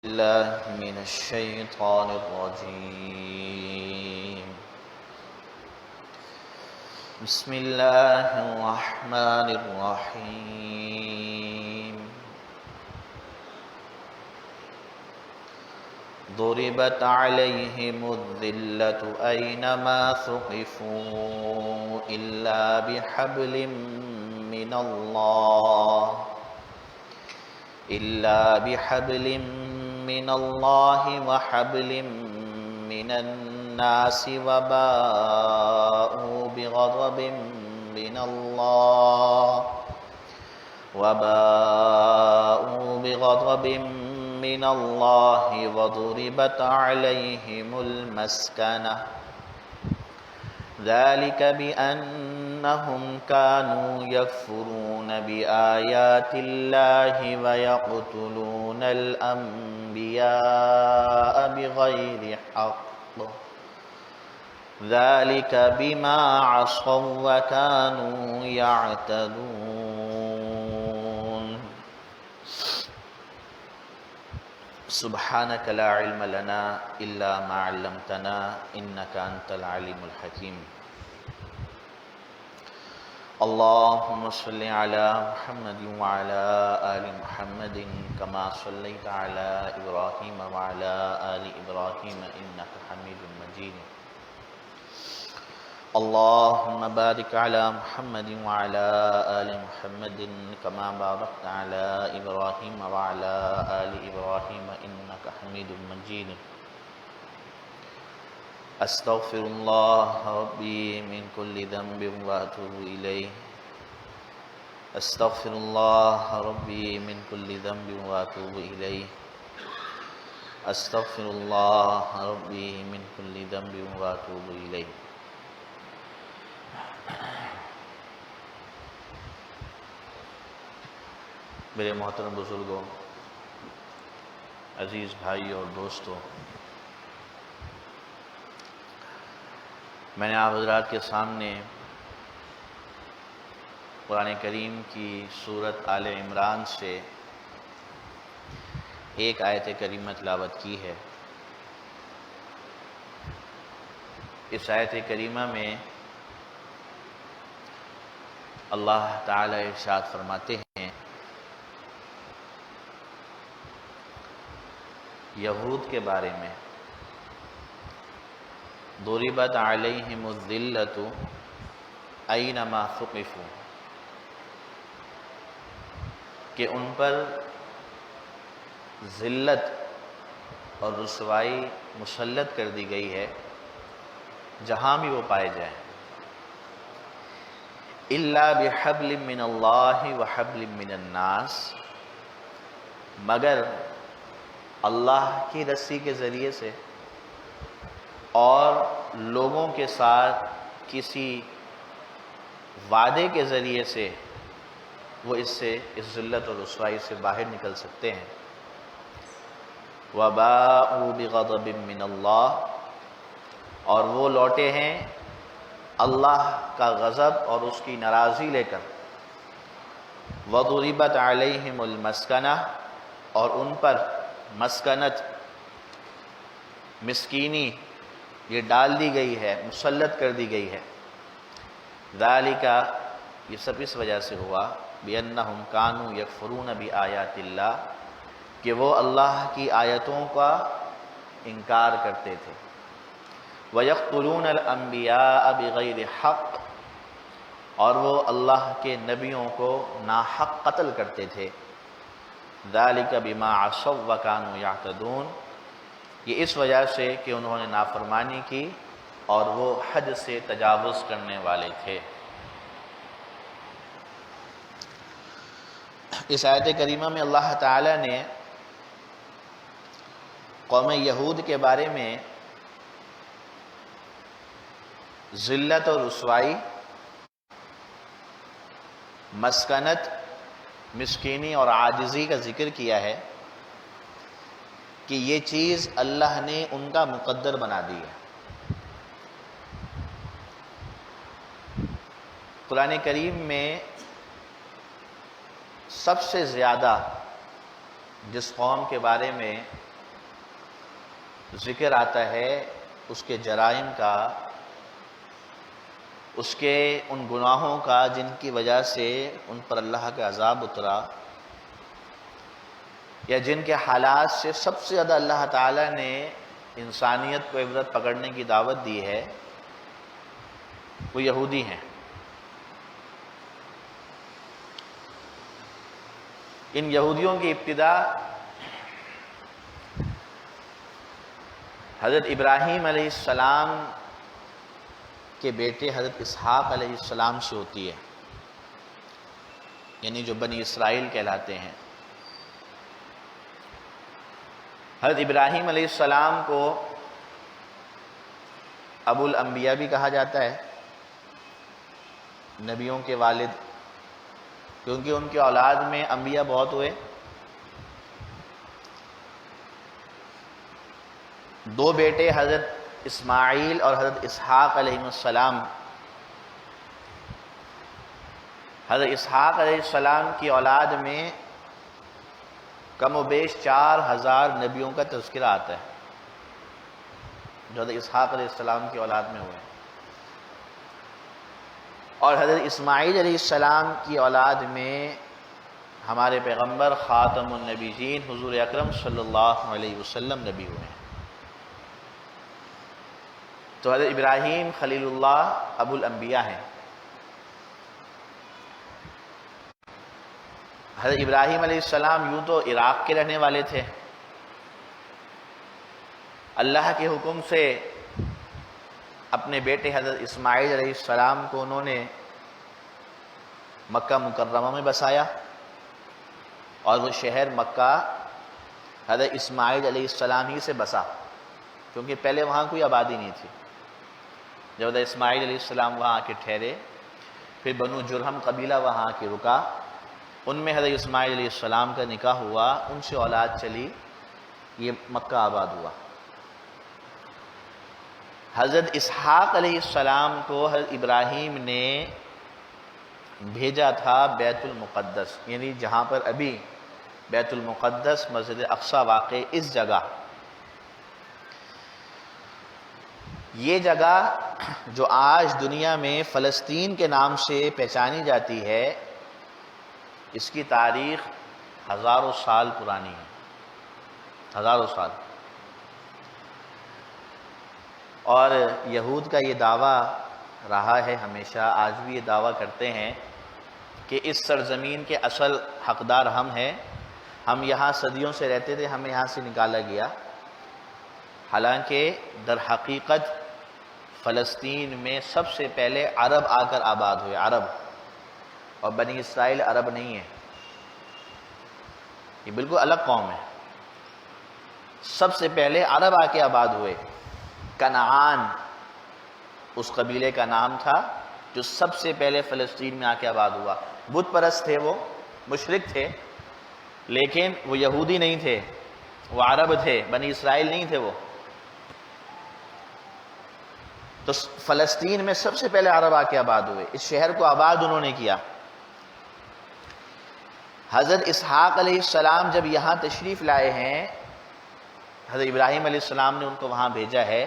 الله من الشيطان الرجيم. بسم الله الرحمن الرحيم. ضربت عليهم الذلة أينما ثقفوا إلا بحبل من الله وحبل من الناس وباءوا بغضب من الله وضربت عليهم المسكنة ذلك بأنهم كانوا يكفرون بآيات الله ويقتلون الأنبياء بغير حق ذلك بما عصوا وكانوا يعتدون. سبحانك لا علم لنا إلا ما علمتنا إنك أنت العليم الحكيم. اللهم صل على محمد وعلى آل محمد كما صليت على إبراهيم وعلى آل إبراهيم إنك حميد مجيد. اللهم بارك على محمد وعلى آل محمد كما باركت على إبراهيم وعلى آل إبراهيم إنك حميد مجيد. أستغفر الله ربي من كل ذنب وأتوب إليه. أستغفر الله ربي من كل ذنب وأتوب إليه. أستغفر الله ربي من كل ذنب وأتوب إليه. میرے محترم بزرگوں، عزیز بھائی اور دوستوں، میں نے آپ حضرات کے سامنے قرآن کریم کی سورت آل عمران سے ایک آیت کریمہ تلاوت کی ہے۔ اس آیت کریمہ میں اللہ تعالی ارشاد فرماتے ہیں، یہود کے بارے میں، ضربت علیہم الذلۃ اینما ثقفوا، کہ ان پر ذلت اور رسوائی مسلط کر دی گئی ہے جہاں بھی وہ پائے جائیں، الا بحبل من اللہ وحبل من الناس، مگر اللہ کی رسی کے ذریعے سے اور لوگوں کے ساتھ کسی وعدے کے ذریعے سے وہ اس ذلت اور رسوائی سے باہر نکل سکتے ہیں۔ وَبَاءُوا بِغَضَبٍ مِّنَ اللَّهِ، اور وہ لوٹے ہیں اللہ کا غضب اور اس کی ناراضی لے کر۔ وَضُرِبَتْ عَلَيْهِمُ الْمَسْكَنَةُ، اور ان پر مسکنت، مسکینی یہ ڈال دی گئی ہے، مسلط کر دی گئی ہے۔ ذَلِكَ، یہ سب اس وجہ سے ہوا، بِأَنَّهُمْ كَانُوا يَكْفُرُونَ بِآيَاتِ اللَّهِ، کہ وہ اللہ کی آیتوں کا انکار کرتے تھے۔ وَيَقْتُلُونَ الْأَنْبِيَاءَ بِغَيْرِ حَقٍّ، اور وہ اللہ کے نبیوں کو ناحق قتل کرتے تھے۔ ذَلِكَ بِمَا عَصَوْا وَكَانُوا يَعْتَدُونَ، یہ اس وجہ سے کہ انہوں نے نافرمانی کی اور وہ حد سے تجاوز کرنے والے تھے۔ اس آیت کریمہ میں اللہ تعالی نے قوم یہود کے بارے میں ذلت اور رسوائی، مسکنت، مسکینی اور عاجزی کا ذکر کیا ہے کہ یہ چیز اللہ نے ان کا مقدر بنا دی ہے۔ قرآن کریم میں سب سے زیادہ جس قوم کے بارے میں ذکر آتا ہے اس کے جرائم کا، اس کے ان گناہوں کا جن کی وجہ سے ان پر اللہ کا عذاب اترا، یا جن کے حالات سے سب سے زیادہ اللہ تعالیٰ نے انسانیت کو عبرت پکڑنے کی دعوت دی ہے، وہ یہودی ہیں۔ ان یہودیوں کی ابتدا حضرت ابراہیم علیہ السلام کے بیٹے حضرت اسحاق علیہ السلام سے ہوتی ہے، یعنی جو بنی اسرائیل کہلاتے ہیں۔ حضرت ابراہیم علیہ السلام کو ابو الانبیاء بھی کہا جاتا ہے، نبیوں کے والد، کیونکہ ان کی اولاد میں انبیاء بہت ہوئے۔ دو بیٹے حضرت اسماعیل اور حضرت اسحاق علیہ السلام، حضرت اسحاق علیہ السلام کی اولاد میں کم و بیش 4000 نبیوں کا تذکرہ آتا ہے جو حضرت اسحاق علیہ السلام کی اولاد میں ہوئے، اور حضرت اسماعیل علیہ السلام کی اولاد میں ہمارے پیغمبر خاتم النبیین حضور اکرم صلی اللہ علیہ وسلم نبی ہوئے ہیں۔ تو حضرت ابراہیم خلیل اللہ ابو الانبیاء ہیں۔ حضرت ابراہیم علیہ السلام یوں تو عراق کے رہنے والے تھے، اللہ کے حکم سے اپنے بیٹے حضرت اسماعیل علیہ السلام کو انہوں نے مکہ مکرمہ میں بسایا، اور وہ شہر مکہ حضرت اسماعیل علیہ السلام ہی سے بسا، کیونکہ پہلے وہاں کوئی آبادی نہیں تھی۔ جب حضرت اسماعیل علیہ السلام وہاں آ کے ٹھہرے، پھر بنو جرہم قبیلہ وہاں آ کے رکا، ان میں حضرت اسماعیل علیہ السلام کا نکاح ہوا، ان سے اولاد چلی، یہ مکہ آباد ہوا۔ حضرت اسحاق علیہ السلام کو حضرت ابراہیم نے بھیجا تھا بیت المقدس، یعنی جہاں پر ابھی بیت المقدس مسجد اقصی واقع، اس جگہ، یہ جگہ جو آج دنیا میں فلسطین کے نام سے پہچانی جاتی ہے، اس کی تاریخ ہزاروں سال پرانی ہے، ہزاروں سال۔ اور یہود کا یہ دعویٰ رہا ہے ہمیشہ، آج بھی یہ دعویٰ کرتے ہیں کہ اس سرزمین کے اصل حقدار ہم ہیں، ہم یہاں صدیوں سے رہتے تھے، ہمیں یہاں سے نکالا گیا، حالانکہ در حقیقت فلسطین میں سب سے پہلے عرب آ کر آباد ہوئے، عرب، اور بنی اسرائیل عرب نہیں ہے، یہ بالکل الگ قوم ہے۔ سب سے پہلے عرب آ کے آباد ہوئے، کنعان اس قبیلے کا نام تھا جو سب سے پہلے فلسطین میں آ کے آباد ہوا۔ بت پرست تھے، وہ مشرک تھے، لیکن وہ یہودی نہیں تھے، وہ عرب تھے، بنی اسرائیل نہیں تھے وہ۔ تو فلسطین میں سب سے پہلے عرب آ کے آباد ہوئے، اس شہر کو آباد انہوں نے کیا۔ حضرت اسحاق علیہ السلام جب یہاں تشریف لائے ہیں، حضرت ابراہیم علیہ السلام نے ان کو وہاں بھیجا ہے۔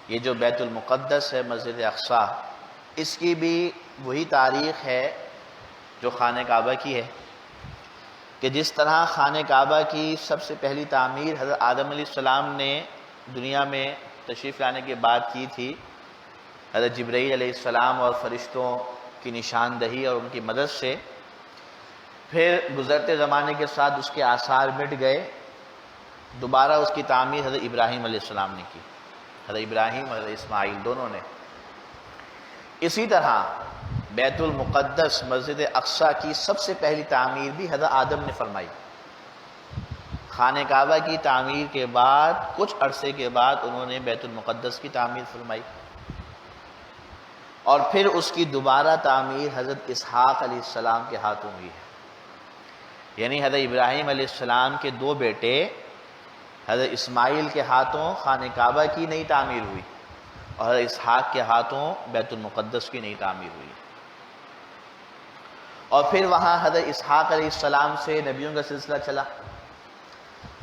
یہ جو بیت المقدس ہے، مسجد اقصی، اس کی بھی وہی تاریخ ہے جو خانہ کعبہ کی ہے، کہ جس طرح خانہ کعبہ کی سب سے پہلی تعمیر حضرت آدم علیہ السلام نے دنیا میں تشریف لانے کے بعد کی تھی، حضرت جبرائیل علیہ السلام اور فرشتوں کی نشاندہی اور ان کی مدد سے، پھر گزرتے زمانے کے ساتھ اس کے آثار مٹ گئے، دوبارہ اس کی تعمیر حضرت ابراہیم علیہ السلام نے کی، حضرت ابراہیم حضرت اسماعیل دونوں نے۔ اسی طرح بیت المقدس مسجد اقصی کی سب سے پہلی تعمیر بھی حضرت آدم نے فرمائی۔ خانہ کعبہ کی تعمیر کے بعد کچھ عرصے کے بعد انہوں نے بیت المقدس کی تعمیر فرمائی، اور پھر اس کی دوبارہ تعمیر حضرت اسحاق علیہ السلام کے ہاتھوں ہوئی ہے۔ یعنی حضرت ابراہیم علیہ السلام کے دو بیٹے حضرت اسماعیل کے ہاتھوں خانہ کعبہ کی نئی تعمیر ہوئی، اور حضرت اسحاق کے ہاتھوں بیت المقدس کی نئی تعمیر ہوئی، اور پھر وہاں حضرت اسحاق علیہ السلام سے نبیوں کا سلسلہ چلا۔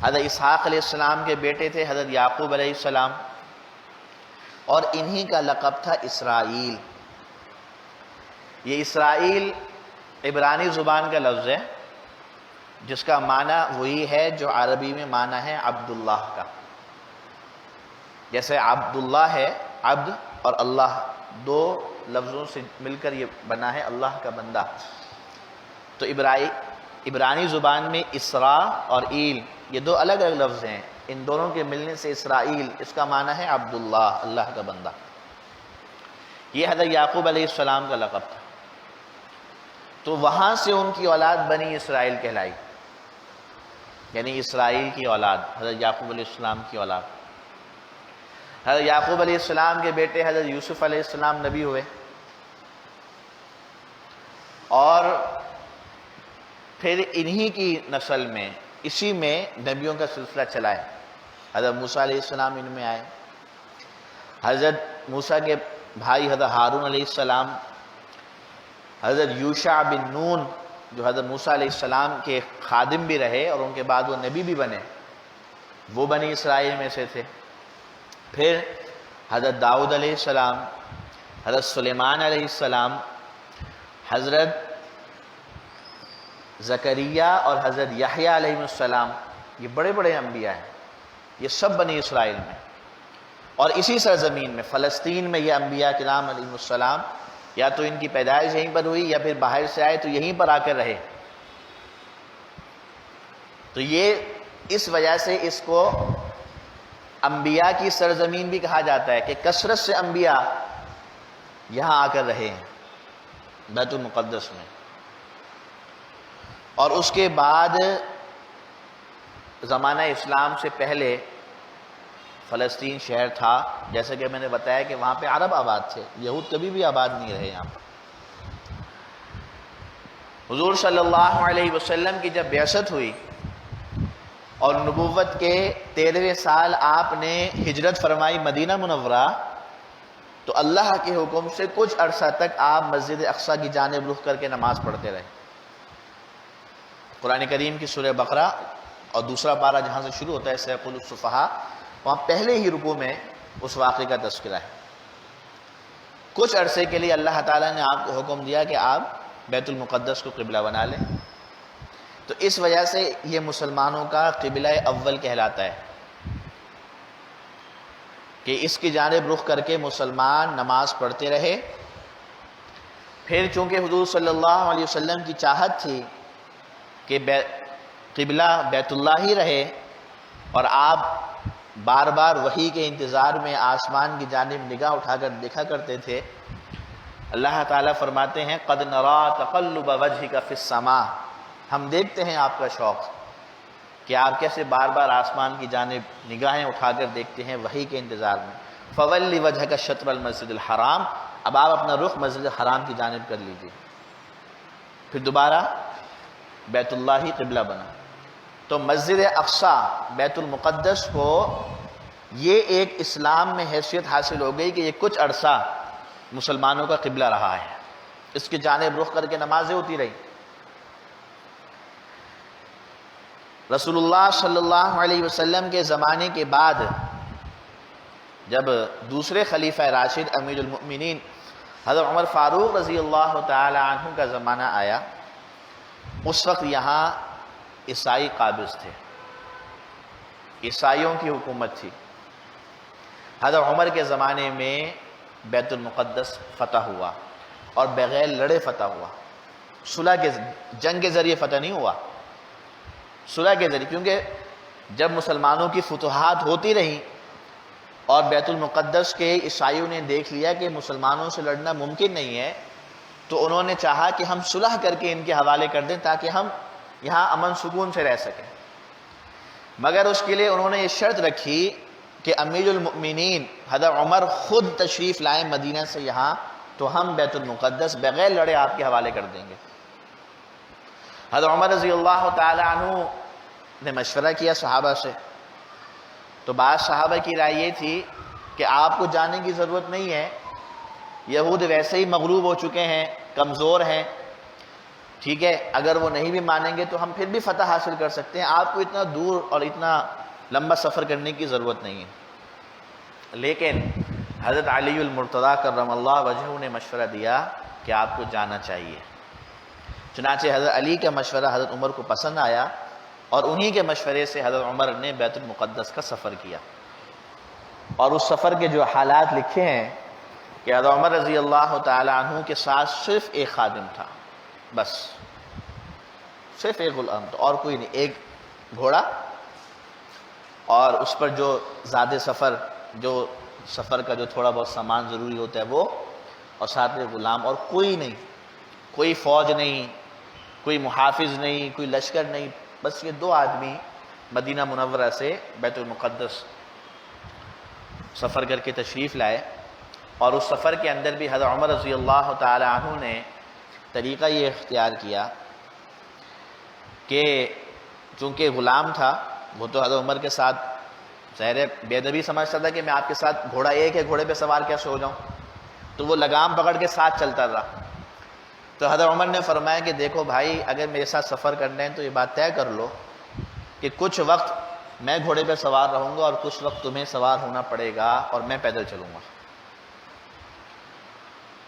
حضرت اسحاق علیہ السلام کے بیٹے تھے حضرت یعقوب علیہ السلام، اور انہی کا لقب تھا اسرائیل۔ یہ اسرائیل عبرانی زبان کا لفظ ہے جس کا معنی وہی ہے جو عربی میں معنی ہے عبداللہ کا۔ جیسے عبداللہ ہے، عبد اور اللہ دو لفظوں سے مل کر یہ بنا ہے اللہ کا بندہ۔ تو عبرانی زبان میں اسرا اور ایل یہ دو الگ الگ لفظ ہیں، ان دونوں کے ملنے سے اسرائیل اس کا معنی ہے عبداللہ، اللہ کا بندہ۔ یہ حضرت یعقوب علیہ السلام کا لقب تھا، تو وہاں سے ان کی اولاد بنی اسرائیل کہلائی، یعنی اسرائیل کی اولاد، حضرت یعقوب علیہ السلام کی اولاد۔ حضرت یعقوب علیہ السلام کے بیٹے حضرت یوسف علیہ السلام نبی ہوئے، اور پھر انہی کی نسل میں اسی میں نبیوں کا سلسلہ چلا ہے۔ حضرت موسیٰ علیہ السلام ان میں آئے، حضرت موسیٰ کے بھائی حضرت ہارون علیہ السلام، حضرت یوشع بن نون جو حضرت موسیٰ علیہ السلام کے خادم بھی رہے اور ان کے بعد وہ نبی بھی بنے، وہ بنی اسرائیل میں سے تھے۔ پھر حضرت داؤد علیہ السلام، حضرت سلیمان علیہ السلام، حضرت زکریا اور حضرت یحییٰ علیہ السلام، یہ بڑے بڑے انبیاء ہیں، یہ سب بنی اسرائیل میں۔ اور اسی سرزمین میں فلسطین میں یہ انبیاء کرام علیہ السلام یا تو ان کی پیدائش یہیں پر ہوئی یا پھر باہر سے آئے تو یہیں پر آ کر رہے۔ تو یہ اس وجہ سے اس کو انبیاء کی سرزمین بھی کہا جاتا ہے کہ کثرت سے انبیاء یہاں آ کر رہے ہیں بیت المقدس میں۔ اور اس کے بعد زمانہ اسلام سے پہلے فلسطین شہر تھا، جیسا کہ میں نے بتایا کہ وہاں پہ عرب آباد تھے، یہود کبھی بھی آباد نہیں رہے یہاں پر۔ حضور صلی اللہ علیہ وسلم کی جب بعثت ہوئی اور نبوت کے 13ویں سال آپ نے ہجرت فرمائی مدینہ منورہ، تو اللہ کے حکم سے کچھ عرصہ تک آپ مسجد اقصیٰ کی جانب رخ کر کے نماز پڑھتے رہے۔ قرآن کریم کی سورہ بقرہ اور دوسرا پارہ جہاں سے شروع ہوتا ہے سیقول الصفحاء، وہاں پہلے ہی رکوع میں اس واقعے کا تذکرہ ہے۔ کچھ عرصے کے لیے اللہ تعالیٰ نے آپ کو حکم دیا کہ آپ بیت المقدس کو قبلہ بنا لیں، تو اس وجہ سے یہ مسلمانوں کا قبلہ اول کہلاتا ہے کہ اس کی جانب رخ کر کے مسلمان نماز پڑھتے رہے۔ پھر چونکہ حضور صلی اللہ علیہ وسلم کی چاہت تھی کہ قبلہ بیت اللہ ہی رہے، اور آپ بار بار وحی کے انتظار میں آسمان کی جانب نگاہ اٹھا کر دیکھا کرتے تھے، اللہ تعالیٰ فرماتے ہیں قد نرا تقلب وجہک فی السماء، ہم دیکھتے ہیں آپ کا شوق کہ آپ کیسے بار بار آسمان کی جانب نگاہیں اٹھا کر دیکھتے ہیں وحی کے انتظار میں۔ فولی وجہک شطر المسجد الحرام، اب آپ اپنا رخ مسجد الحرام کی جانب کر لیجیے۔ پھر دوبارہ بیت اللہ ہی قبلہ بنا۔ تو مسجد اقصیٰ بیت المقدس کو یہ ایک اسلام میں حیثیت حاصل ہو گئی کہ یہ کچھ عرصہ مسلمانوں کا قبلہ رہا ہے، اس کی جانب رخ کر کے نمازیں ہوتی رہی۔ رسول اللہ صلی اللہ علیہ وسلم کے زمانے کے بعد جب دوسرے خلیفہ راشد امیر المؤمنین حضرت عمر فاروق رضی اللہ تعالی عنہ کا زمانہ آیا، اس وقت یہاں عیسائی قابض تھے، عیسائیوں کی حکومت تھی۔ حضرت عمر کے زمانے میں بیت المقدس فتح ہوا، اور بغیر لڑے فتح ہوا، صلح کے جنگ کے ذریعے فتح نہیں ہوا، صلح کے ذریعے، کیونکہ جب مسلمانوں کی فتوحات ہوتی رہیں اور بیت المقدس کے عیسائیوں نے دیکھ لیا کہ مسلمانوں سے لڑنا ممکن نہیں ہے، تو انہوں نے چاہا کہ ہم صلح کر کے ان کے حوالے کر دیں تاکہ ہم یہاں امن سکون سے رہ سکیں۔ مگر اس کے لیے انہوں نے یہ شرط رکھی کہ امیر المؤمنین حضرت عمر خود تشریف لائیں مدینہ سے یہاں، تو ہم بیت المقدس بغیر لڑے آپ کے حوالے کر دیں گے۔ حضرت عمر رضی اللہ تعالی عنہ نے مشورہ کیا صحابہ سے، تو بعض صحابہ کی رائے یہ تھی کہ آپ کو جانے کی ضرورت نہیں ہے، یہود ویسے ہی مغلوب ہو چکے ہیں، کمزور ہیں، ٹھیک ہے، اگر وہ نہیں بھی مانیں گے تو ہم پھر بھی فتح حاصل کر سکتے ہیں، آپ کو اتنا دور اور اتنا لمبا سفر کرنے کی ضرورت نہیں ہے۔ لیکن حضرت علی المرتضیٰ کرم اللہ وجہہ نے مشورہ دیا کہ آپ کو جانا چاہیے۔ چنانچہ حضرت علی کا مشورہ حضرت عمر کو پسند آیا، اور انہی کے مشورے سے حضرت عمر نے بیت المقدس کا سفر کیا۔ اور اس سفر کے جو حالات لکھے ہیں کہ حضرت عمر رضی اللہ تعالی عنہ کے ساتھ صرف ایک خادم تھا، بس صرف ایک غلام تھا اور کوئی نہیں، ایک گھوڑا اور اس پر جو زیادہ سفر کا جو تھوڑا بہت سامان ضروری ہوتا ہے وہ، اور ساتھ میں غلام، اور کوئی نہیں، کوئی فوج نہیں، کوئی محافظ نہیں، کوئی لشکر نہیں، بس یہ دو آدمی مدینہ منورہ سے بیت المقدس سفر کر کے تشریف لائے۔ اور اس سفر کے اندر بھی حضرت عمر رضی اللہ تعالی عنہ نے طریقہ یہ اختیار کیا کہ چونکہ غلام تھا، وہ تو حضرت عمر کے ساتھ ظاہر بے ادبی سمجھتا تھا کہ میں آپ کے ساتھ گھوڑا ایک ہے، گھوڑے پہ سوار کیسے ہو جاؤں، تو وہ لگام پکڑ کے ساتھ چلتا رہا۔ تو حضرت عمر نے فرمایا کہ دیکھو بھائی، اگر میرے ساتھ سفر کرنا ہے تو یہ بات طے کر لو کہ کچھ وقت میں گھوڑے پہ سوار رہوں گا اور کچھ وقت تمہیں سوار ہونا پڑے گا اور میں پیدل چلوں گا۔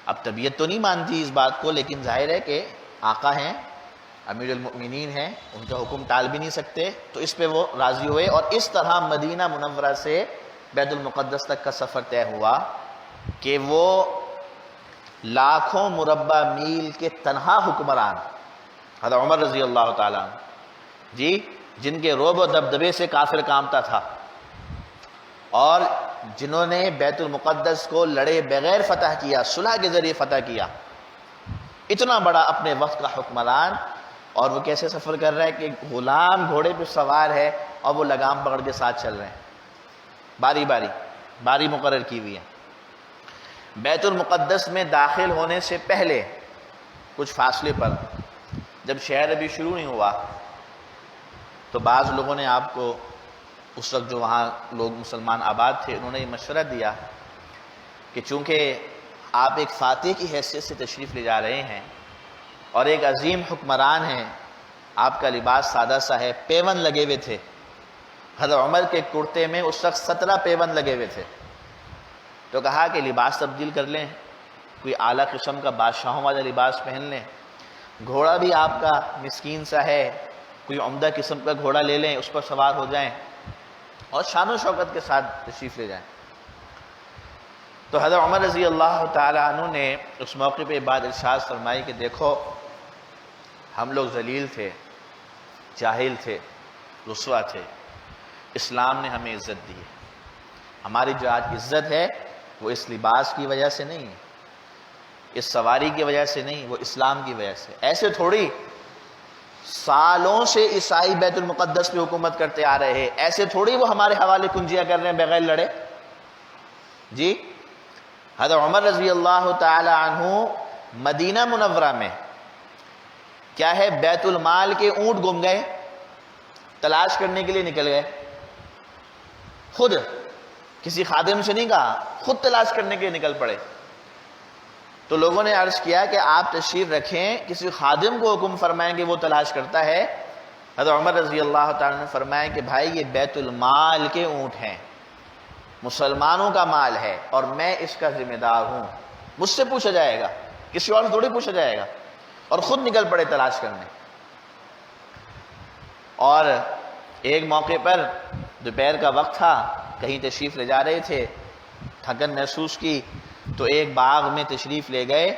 اب طبیعت تو نہیں مانتی اس بات کو، لیکن ظاہر ہے کہ آقا ہیں، امیر المؤمنین ہیں، ان کا حکم ٹال بھی نہیں سکتے، تو اس پہ وہ راضی ہوئے، اور اس طرح مدینہ منورہ سے بیت المقدس تک کا سفر طے ہوا کہ وہ لاکھوں مربع میل کے تنہا حکمران حضرت عمر رضی اللہ تعالیٰ عنہ، جی، جن کے رعب و دبدبے سے کافر کانپتا تھا، اور جنہوں نے بیت المقدس کو لڑے بغیر فتح کیا، صلح کے ذریعے فتح کیا، اتنا بڑا اپنے وقت کا حکمران، اور وہ کیسے سفر کر رہا ہے کہ غلام گھوڑے پہ سوار ہے اور وہ لگام پکڑ کے ساتھ چل رہے ہیں، باری مقرر کی ہوئی ہے۔ بیت المقدس میں داخل ہونے سے پہلے کچھ فاصلے پر جب شہر ابھی شروع نہیں ہوا تو بعض لوگوں نے آپ کو، اس وقت جو وہاں لوگ مسلمان آباد تھے، انہوں نے یہ مشورہ دیا کہ چونکہ آپ ایک فاتح کی حیثیت سے تشریف لے جا رہے ہیں اور ایک عظیم حکمران ہیں، آپ کا لباس سادہ سا ہے، پیوند لگے ہوئے تھے، حضرت عمر کے کرتے میں اس وقت 17 پیوند لگے ہوئے تھے، تو کہا کہ لباس تبدیل کر لیں، کوئی اعلیٰ قسم کا بادشاہوں والا لباس پہن لیں، گھوڑا بھی آپ کا مسکین سا ہے، کوئی عمدہ قسم کا گھوڑا لے لیں، اس پر سوار ہو جائیں اور شان و شوکت کے ساتھ تشریف لے جائیں۔ تو حضرت عمر رضی اللہ تعالی عنہ نے اس موقع پہ بات ارشاد فرمائی کہ دیکھو، ہم لوگ ذلیل تھے، جاہل تھے، رسوا تھے، اسلام نے ہمیں عزت دی ہے، ہماری جو آج عزت ہے وہ اس لباس کی وجہ سے نہیں ہے، اس سواری کی وجہ سے نہیں، وہ اسلام کی وجہ سے۔ ایسے تھوڑی سالوں سے عیسائی بیت المقدس پہ حکومت کرتے آ رہے ہیں، ایسے تھوڑی وہ ہمارے حوالے کنجیاں کر رہے ہیں بغیر لڑے، جی۔ حضرت عمر رضی اللہ تعالی عنہ مدینہ منورہ میں کیا ہے، بیت المال کے اونٹ گم گئے، تلاش کرنے کے لیے نکل گئے، خود کسی خادم سے نہیں کہا، خود تلاش کرنے کے لیے نکل پڑے۔ تو لوگوں نے عرض کیا کہ آپ تشریف رکھیں، کسی خادم کو حکم فرمائیں کہ وہ تلاش کرتا ہے۔ حضرت عمر رضی اللہ تعالیٰ نے فرمایا کہ بھائی یہ بیت المال کے اونٹ ہیں، مسلمانوں کا مال ہے، اور میں اس کا ذمہ دار ہوں، مجھ سے پوچھا جائے گا، کسی اور سے تھوڑی پوچھا جائے گا، اور خود نکل پڑے تلاش کرنے۔ اور ایک موقع پر دوپہر کا وقت تھا، کہیں تشریف لے جا رہے تھے، تھکن محسوس کی تو ایک باغ میں تشریف لے گئے،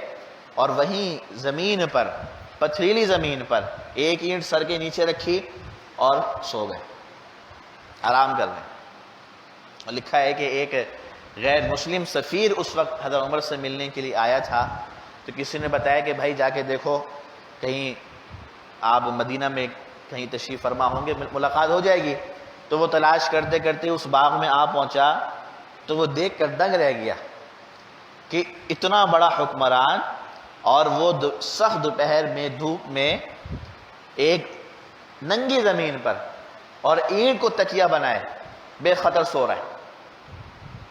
اور وہیں زمین پر، پتھریلی زمین پر ایک اینٹ سر کے نیچے رکھی اور سو گئے، آرام کر رہے۔ اور لکھا ہے کہ ایک غیر مسلم سفیر اس وقت حضرت عمر سے ملنے کے لیے آیا تھا، تو کسی نے بتایا کہ بھائی جا کے دیکھو کہیں آپ مدینہ میں کہیں تشریف فرما ہوں گے، ملاقات ہو جائے گی۔ تو وہ تلاش کرتے کرتے اس باغ میں آ پہنچا، تو وہ دیکھ کر دنگ رہ گیا کہ اتنا بڑا حکمران، اور وہ سخت دوپہر میں دھوپ میں ایک ننگی زمین پر اور اینٹ کو تکیہ بنائے بے خطر سو رہا ہے،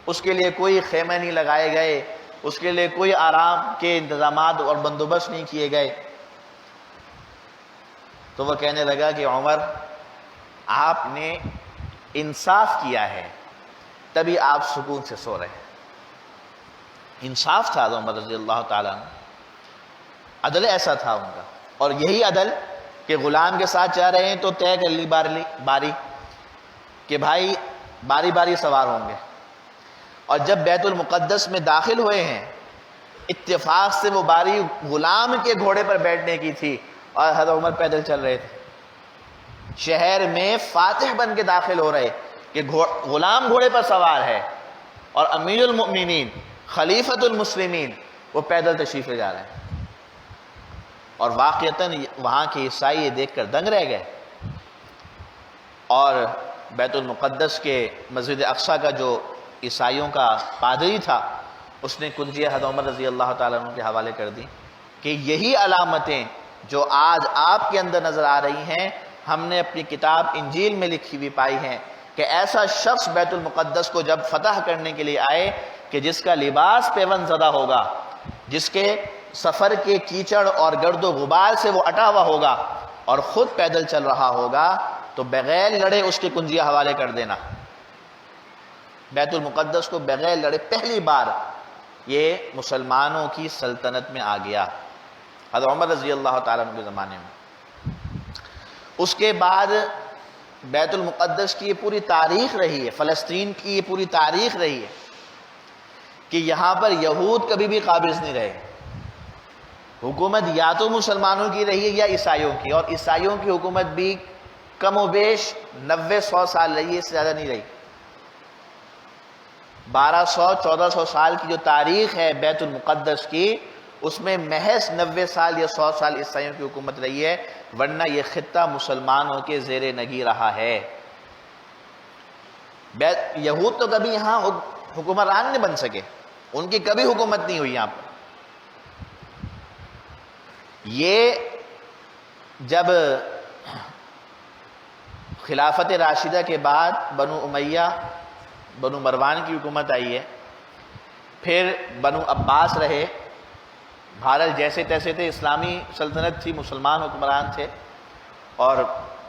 اس کے لیے کوئی خیمے نہیں لگائے گئے، اس کے لیے کوئی آرام کے انتظامات اور بندوبست نہیں کیے گئے۔ تو وہ کہنے لگا کہ عمر آپ نے انصاف کیا ہے تبھی آپ سکون سے سو رہے ہیں. انصاف تھا عمر رضی اللہ تعالیٰ عنہ، عدل ایسا تھا ان کا. اور یہی عدل کہ غلام کے ساتھ چاہ رہے ہیں تو طے کر لی باری کہ بھائی باری باری سوار ہوں گے. اور جب بیت المقدس میں داخل ہوئے ہیں اتفاق سے وہ باری غلام کے گھوڑے پر بیٹھنے کی تھی اور حضرت عمر پیدل چل رہے تھے. شہر میں فاتح بن کے داخل ہو رہے کہ غلام گھوڑے پر سوار ہے اور امیر المؤمنین خلیفۃ المسلمین وہ پیدل تشریف لے جا رہے ہیں. اور واقعتاً وہاں کے عیسائی یہ دیکھ کر دنگ رہ گئے. اور بیت المقدس کے مسجد اقصیٰ کا جو عیسائیوں کا پادری تھا اس نے کنجیہ حضرت عمر رضی اللہ تعالیٰ عنہ کے حوالے کر دی کہ یہی علامتیں جو آج آپ کے اندر نظر آ رہی ہیں ہم نے اپنی کتاب انجیل میں لکھی ہوئی پائی ہیں کہ ایسا شخص بیت المقدس کو جب فتح کرنے کے لیے آئے کہ جس کا لباس پیوند زدہ ہوگا، جس کے سفر کے کیچڑ اور گرد و غبار سے وہ اٹا ہوا ہوگا اور خود پیدل چل رہا ہوگا تو بغیر لڑے اس کے کنجیہ حوالے کر دینا. بیت المقدس کو بغیر لڑے پہلی بار یہ مسلمانوں کی سلطنت میں آ گیا حضرت عمر رضی اللہ تعالیٰ عنہ کے زمانے میں. اس کے بعد بیت المقدس کی یہ پوری تاریخ رہی ہے، فلسطین کی یہ پوری تاریخ رہی ہے کہ یہاں پر یہود کبھی بھی قابض نہیں رہے. حکومت یا تو مسلمانوں کی رہی ہے یا عیسائیوں کی، اور عیسائیوں کی حکومت بھی کم و بیش 90-100 سال رہی ہے، اس سے زیادہ نہیں رہی. 1200-1400 سال کی جو تاریخ ہے بیت المقدس کی اس میں محض 90 سال یا 100 سال عیسائیوں کی حکومت رہی ہے، ورنہ یہ خطہ مسلمانوں کے زیر نگی رہا ہے. یہود تو کبھی یہاں حکمران نہیں بن سکے، ان کی کبھی حکومت نہیں ہوئی یہاں پر. یہ جب خلافت راشدہ کے بعد بنو امیہ بنو مروان کی حکومت آئی ہے، پھر بنو عباس رہے، بہرحال جیسے تیسے تھے، اسلامی سلطنت تھی، مسلمان حکمران تھے اور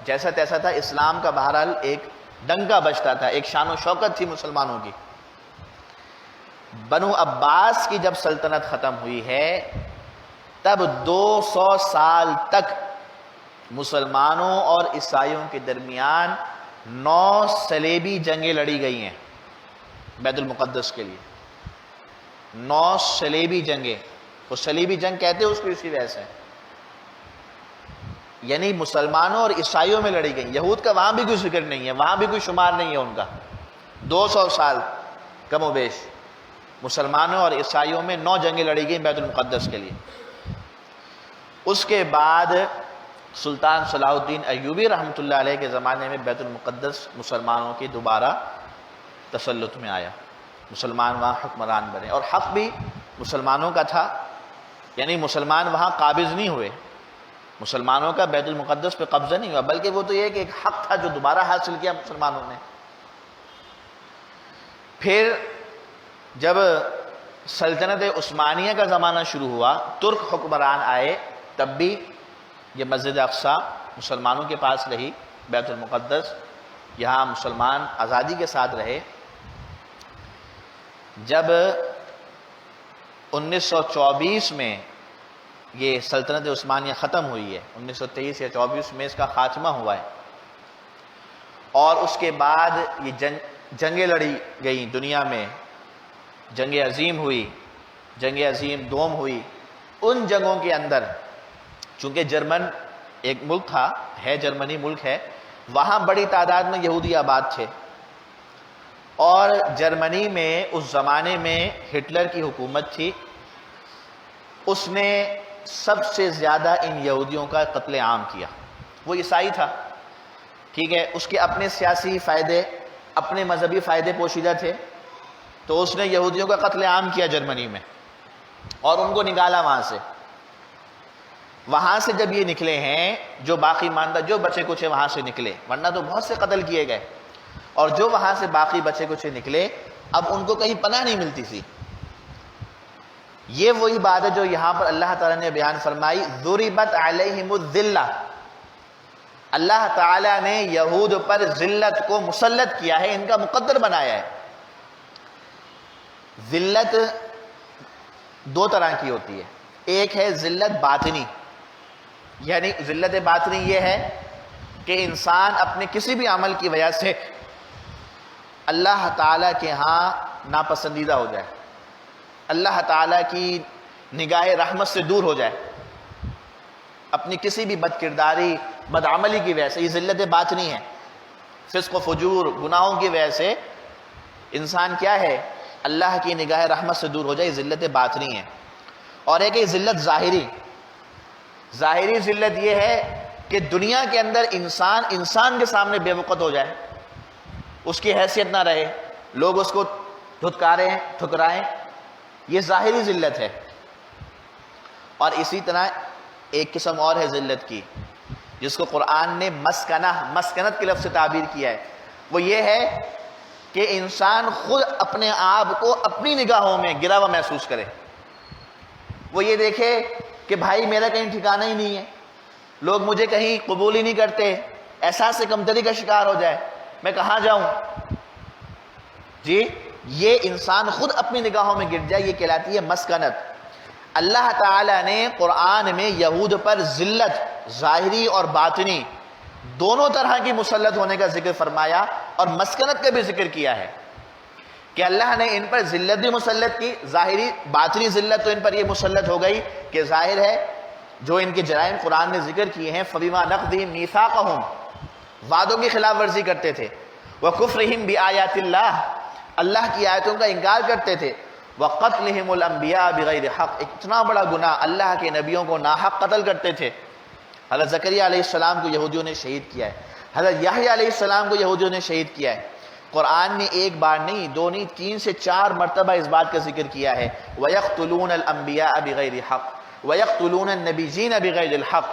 جیسا تیسا تھا، اسلام کا بہرحال ایک ڈنکا بجتا تھا، ایک شان و شوکت تھی مسلمانوں کی. بنو عباس کی جب سلطنت ختم ہوئی ہے تب 200 سال تک مسلمانوں اور عیسائیوں کے درمیان 9 صلیبی جنگیں لڑی گئی ہیں بیت المقدس کے لیے. 9 صلیبی جنگیں، وہ صلیبی جنگ کہتے ہیں اس کو اسی وجہ سے، یعنی مسلمانوں اور عیسائیوں میں لڑی گئی. یہود کا وہاں بھی کوئی ذکر نہیں ہے، وہاں بھی کوئی شمار نہیں ہے ان کا. 200 سال کم و بیش مسلمانوں اور عیسائیوں میں 9 جنگیں لڑی گئیں بیت المقدس کے لیے. اس کے بعد سلطان صلاح الدین ایوبی رحمۃ اللہ علیہ کے زمانے میں بیت المقدس مسلمانوں کی دوبارہ تسلط میں آیا، مسلمان وہاں حکمران بنے اور حق بھی مسلمانوں کا تھا، یعنی مسلمان وہاں قابض نہیں ہوئے، مسلمانوں کا بیت المقدس پہ قبضہ نہیں ہوا، بلکہ وہ تو یہ کہ ایک حق تھا جو دوبارہ حاصل کیا مسلمانوں نے. پھر جب سلطنت عثمانیہ کا زمانہ شروع ہوا، ترک حکمران آئے، تب بھی یہ مسجد اقصیٰ مسلمانوں کے پاس رہی، بیت المقدس یہاں مسلمان آزادی کے ساتھ رہے. جب 1924 میں یہ سلطنت عثمانیہ ختم ہوئی ہے، 1923 یا 24 میں اس کا خاتمہ ہوا ہے، اور اس کے بعد یہ جنگیں لڑی گئیں دنیا میں. جنگ عظیم ہوئی، جنگ عظیم دوم ہوئی. ان جنگوں کے اندر چونکہ جرمن ایک ملک تھا، ہے جرمنی ملک ہے، وہاں بڑی تعداد میں یہودی آباد تھے، اور جرمنی میں اس زمانے میں ہٹلر کی حکومت تھی. اس نے سب سے زیادہ ان یہودیوں کا قتل عام کیا. وہ عیسائی تھا، ٹھیک ہے، اس کے اپنے سیاسی فائدے، اپنے مذہبی فائدے پوشیدہ تھے، تو اس نے یہودیوں کا قتل عام کیا جرمنی میں اور ان کو نکالا وہاں سے. وہاں سے جب یہ نکلے ہیں، جو باقی ماندہ جو بچے کچھ وہاں سے نکلے، ورنہ تو بہت سے قتل کیے گئے، اور جو وہاں سے باقی بچے کچھ نکلے اب ان کو کہیں پناہ نہیں ملتی تھی. یہ وہی بات ہے جو یہاں پر اللہ تعالیٰ نے بیان فرمائی، ضربت علیہم الذلہ، اللہ تعالیٰ نے یہود پر ذلت کو مسلط کیا ہے، ان کا مقدر بنایا ہے۔ ذلت دو طرح کی ہوتی ہے، ایک ہے ذلت باطنی، یعنی ذلت باطنی یہ ہے کہ انسان اپنے کسی بھی عمل کی وجہ سے اللہ تعالیٰ کے ہاں ناپسندیدہ ہو جائے، اللہ تعالیٰ کی نگاہ رحمت سے دور ہو جائے، اپنی کسی بھی بد کرداری بدعملی کی وجہ سے، یہ ذلت باطنی ہے۔ فسق و فجور گناہوں کی وجہ سے انسان کیا ہے، اللہ کی نگاہ رحمت سے دور ہو جائے، یہ ذلت باطنی ہے۔ اور ایک ہے ذلت ظاہری۔ ظاہری ذلت یہ ہے کہ دنیا کے اندر انسان کے سامنے بے وقت ہو جائے، اس کی حیثیت نہ رہے، لوگ اس کو دھتکاریں ٹھکرائیں، یہ ظاہری ذلت ہے۔ اور اسی طرح ایک قسم اور ہے ذلت کی، جس کو قرآن نے مسکنت کے لفظ سے تعبیر کیا ہے، وہ یہ ہے کہ انسان خود اپنے آپ کو اپنی نگاہوں میں گرا ہوا محسوس کرے، وہ یہ دیکھے کہ بھائی میرا کہیں ٹھکانہ ہی نہیں ہے، لوگ مجھے کہیں قبول ہی نہیں کرتے، احساس کمتری کا شکار ہو جائے، میں کہاں جاؤں؟ جی یہ انسان خود اپنی نگاہوں میں گر جائے، یہ کہلاتی ہے مسکنت۔ اللہ تعالیٰ نے قرآن میں یہود پر ذلت ظاہری اور باطنی دونوں طرح کی مسلط ہونے کا ذکر فرمایا، اور مسکنت کا بھی ذکر کیا ہے کہ اللہ نے ان پر ذلت بھی مسلط کی، ظاہری باطنی ذلت تو ان پر یہ مسلط ہو گئی کہ ظاہر ہے جو ان کے جرائم قرآن نے ذکر کیے ہیں، فَبِمَا نَقْضِهِمْ مِيثَاقَهُمْ، وعدوں کی خلاف ورزی کرتے تھے، وَكُفْرِهِمْ بِآيَاتِ اللَّهِ، اللہ کی آیتوں کا انکار کرتے تھے، وَقَتْلِهِمُ الْأَنْبِيَاءَ بِغَيْرِ حَقٍّ، اتنا بڑا گناہ، اللہ کے نبیوں کو ناحق قتل کرتے تھے۔ حضرت زکریا علیہ السلام کو یہودیوں نے شہید کیا ہے، حضرت یحییٰ علیہ السلام کو یہودیوں نے شہید کیا ہے۔ قرآن نے ایک بار نہیں، دو نہیں، 3 سے 4 مرتبہ اس بات کا ذکر کیا ہے، وَيَقْتُلُونَ الْأَنْبِيَاءَ بِغَيْرِ حَقٍّ وَيَقْتُلُونَ النَّبِيِّينَ بِغَيْرِ الْحَقِّ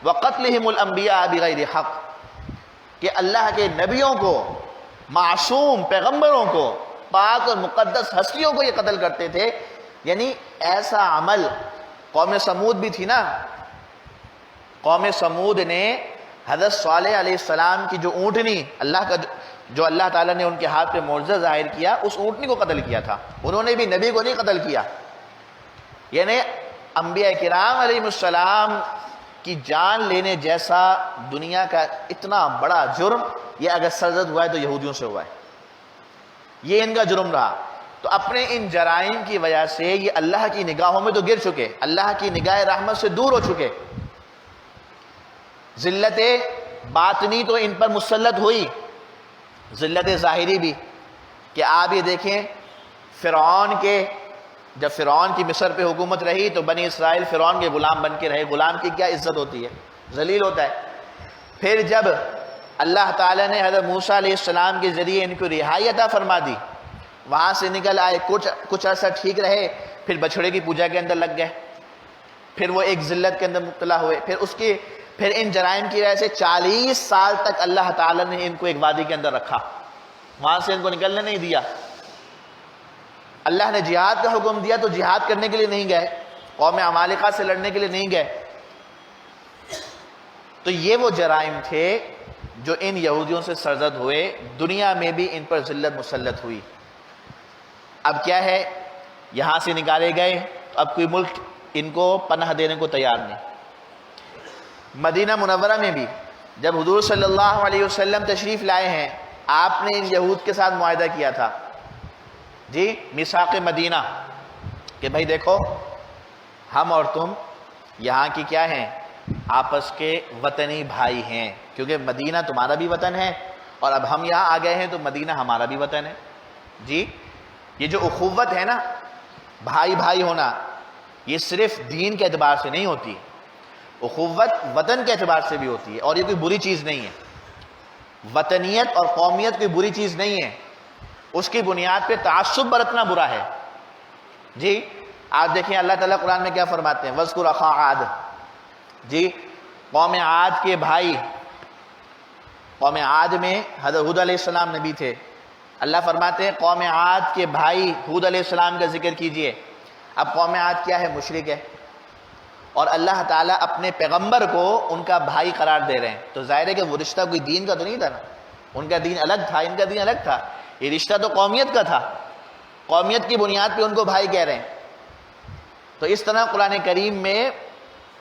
وَقَتْلِهِمُ الْأَنْبِيَاءَ بِغَيْرِ حَقٍّ، کہ اللہ کے نبیوں کو، معصوم پیغمبروں کو، پاک اور مقدس ہستیوں کو یہ قتل کرتے تھے۔ یعنی ایسا عمل، قوم سمود بھی تھی نا، قوم سمود نے حضرت صالح علیہ السلام کی جو اونٹنی، جو اللہ تعالیٰ نے ان کے ہاتھ پہ معجزہ ظاہر کیا، اس اونٹنی کو قتل کیا تھا، انہوں نے بھی نبی کو نہیں قتل کیا۔ یعنی انبیاء کرام علیہ السلام کی جان لینے جیسا دنیا کا اتنا بڑا جرم، یہ اگر سرزد ہوا ہے تو یہودیوں سے ہوا ہے، یہ ان کا جرم رہا۔ تو اپنے ان جرائم کی وجہ سے یہ اللہ کی نگاہوں میں تو گر چکے، اللہ کی نگاہ رحمت سے دور ہو چکے۔ ذلت باطنی تو ان پر مسلط ہوئی، ذلت ظاہری بھی، کہ آپ یہ دیکھیں جب فرعون کی مصر پہ حکومت رہی تو بنی اسرائیل فرعون کے غلام بن کے رہے۔ غلام کی کیا عزت ہوتی ہے، ذلیل ہوتا ہے۔ پھر جب اللہ تعالیٰ نے حضرت موسیٰ علیہ السلام کے ذریعے ان کو رہائی عطا فرما دی، وہاں سے نکل آئے، کچھ عرصہ ٹھیک رہے، پھر بچھڑے کی پوجا کے اندر لگ گئے، پھر وہ ایک ذلت کے اندر مبتلا ہوئے، پھر ان جرائم کی وجہ سے 40 سال تک اللہ تعالیٰ نے ان کو ایک وادی کے اندر رکھا، وہاں سے ان کو نکلنے نہیں دیا۔ اللہ نے جہاد کا حکم دیا تو جہاد کرنے کے لیے نہیں گئے، قوم عمالقہ سے لڑنے کے لیے نہیں گئے۔ تو یہ وہ جرائم تھے جو ان یہودیوں سے سرزد ہوئے، دنیا میں بھی ان پر ذلت مسلط ہوئی۔ اب کیا ہے، یہاں سے نکالے گئے تو اب کوئی ملک ان کو پناہ دینے کو تیار نہیں۔ مدینہ منورہ میں بھی جب حضور صلی اللہ علیہ وسلم تشریف لائے ہیں، آپ نے ان یہود کے ساتھ معاہدہ کیا تھا، جی میثاق مدینہ، کہ بھائی دیکھو ہم اور تم یہاں کی کیا ہیں، آپس کے وطنی بھائی ہیں، کیونکہ مدینہ تمہارا بھی وطن ہے اور اب ہم یہاں آ گئے ہیں تو مدینہ ہمارا بھی وطن ہے۔ جی یہ جو اخوت ہے نا، بھائی بھائی ہونا، یہ صرف دین کے اعتبار سے نہیں ہوتی، اخوت وطن کے اعتبار سے بھی ہوتی ہے، اور یہ کوئی بری چیز نہیں ہے۔ وطنیت اور قومیت کوئی بری چیز نہیں ہے، اس کی بنیاد پہ تعصب برتنا برا ہے۔ جی آپ دیکھیں اللہ تعالیٰ قرآن میں کیا فرماتے ہیں، وَاذْكُرْ أَخَا عَادٍ، جی قوم عاد کے بھائی، قوم عاد میں حضرت ہود علیہ السلام نبی تھے، اللہ فرماتے ہیں قوم عاد کے بھائی ہود علیہ السلام کا ذکر کیجئے۔ اب قوم عاد کیا ہے، مشرک ہے، اور اللہ تعالیٰ اپنے پیغمبر کو ان کا بھائی قرار دے رہے ہیں، تو ظاہر ہے کہ وہ رشتہ کوئی دین کا تو نہیں تھا نا، ان کا دین الگ تھا، ان کا دین الگ تھا، یہ رشتہ تو قومیت کا تھا، قومیت کی بنیاد پہ ان کو بھائی کہہ رہے ہیں۔ تو اس طرح قرآن کریم میں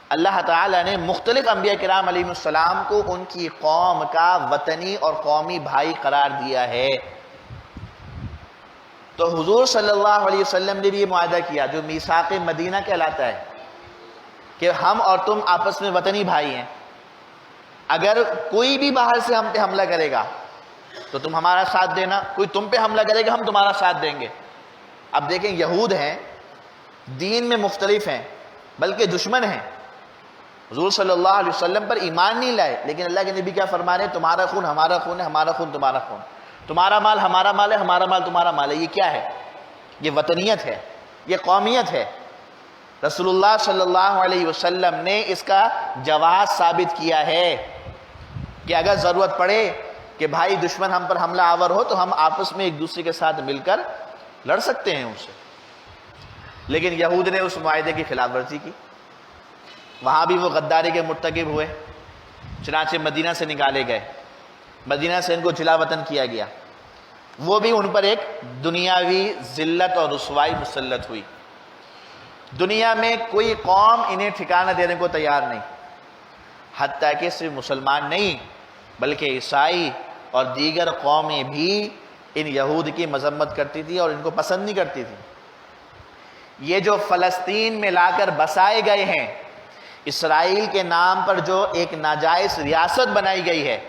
اللہ تعالیٰ نے مختلف انبیاء کرام علیہ السلام کو ان کی قوم کا وطنی اور قومی بھائی قرار دیا ہے۔ تو حضور صلی اللہ علیہ وسلم نے بھی یہ معاہدہ کیا جو میثاق مدینہ کہلاتا ہے کہ ہم اور تم آپس میں وطنی بھائی ہیں، اگر کوئی بھی باہر سے ہم پہ حملہ کرے گا تو تم ہمارا ساتھ دینا، کوئی تم پہ حملہ کرے گا ہم تمہارا ساتھ دیں گے۔ اب دیکھیں یہود ہیں، دین میں مختلف ہیں، بلکہ دشمن ہیں، حضور صلی اللہ علیہ وسلم پر ایمان نہیں لائے، لیکن اللہ کے نبی کیا فرما رہے ہیں؟ تمہارا خون ہمارا خون ہے، ہمارا خون تمہارا خون، تمہارا مال ہمارا مال ہے، ہمارا مال تمہارا مال ہے۔ یہ کیا ہے؟ یہ وطنیت ہے، یہ قومیت ہے۔ رسول اللہ صلی اللہ علیہ وسلم نے اس کا جواز ثابت کیا ہے کہ اگر ضرورت پڑے کہ بھائی دشمن ہم پر حملہ آور ہو تو ہم آپس میں ایک دوسرے کے ساتھ مل کر لڑ سکتے ہیں ان سے۔ لیکن یہود نے اس معاہدے کی خلاف ورزی کی، وہاں بھی وہ غداری کے مرتکب ہوئے، چنانچہ مدینہ سے نکالے گئے، مدینہ سے ان کو جلا وطن کیا گیا، وہ بھی ان پر ایک دنیاوی ذلت اور رسوائی مسلط ہوئی۔ دنیا میں کوئی قوم انہیں ٹھکانہ دینے کو تیار نہیں، حتیٰ کہ صرف مسلمان نہیں بلکہ عیسائی اور دیگر قومیں بھی ان یہود کی مذمت کرتی تھی اور ان کو پسند نہیں کرتی تھی۔ یہ جو فلسطین میں لا کر بسائے گئے ہیں، اسرائیل کے نام پر جو ایک ناجائز ریاست بنائی گئی ہے،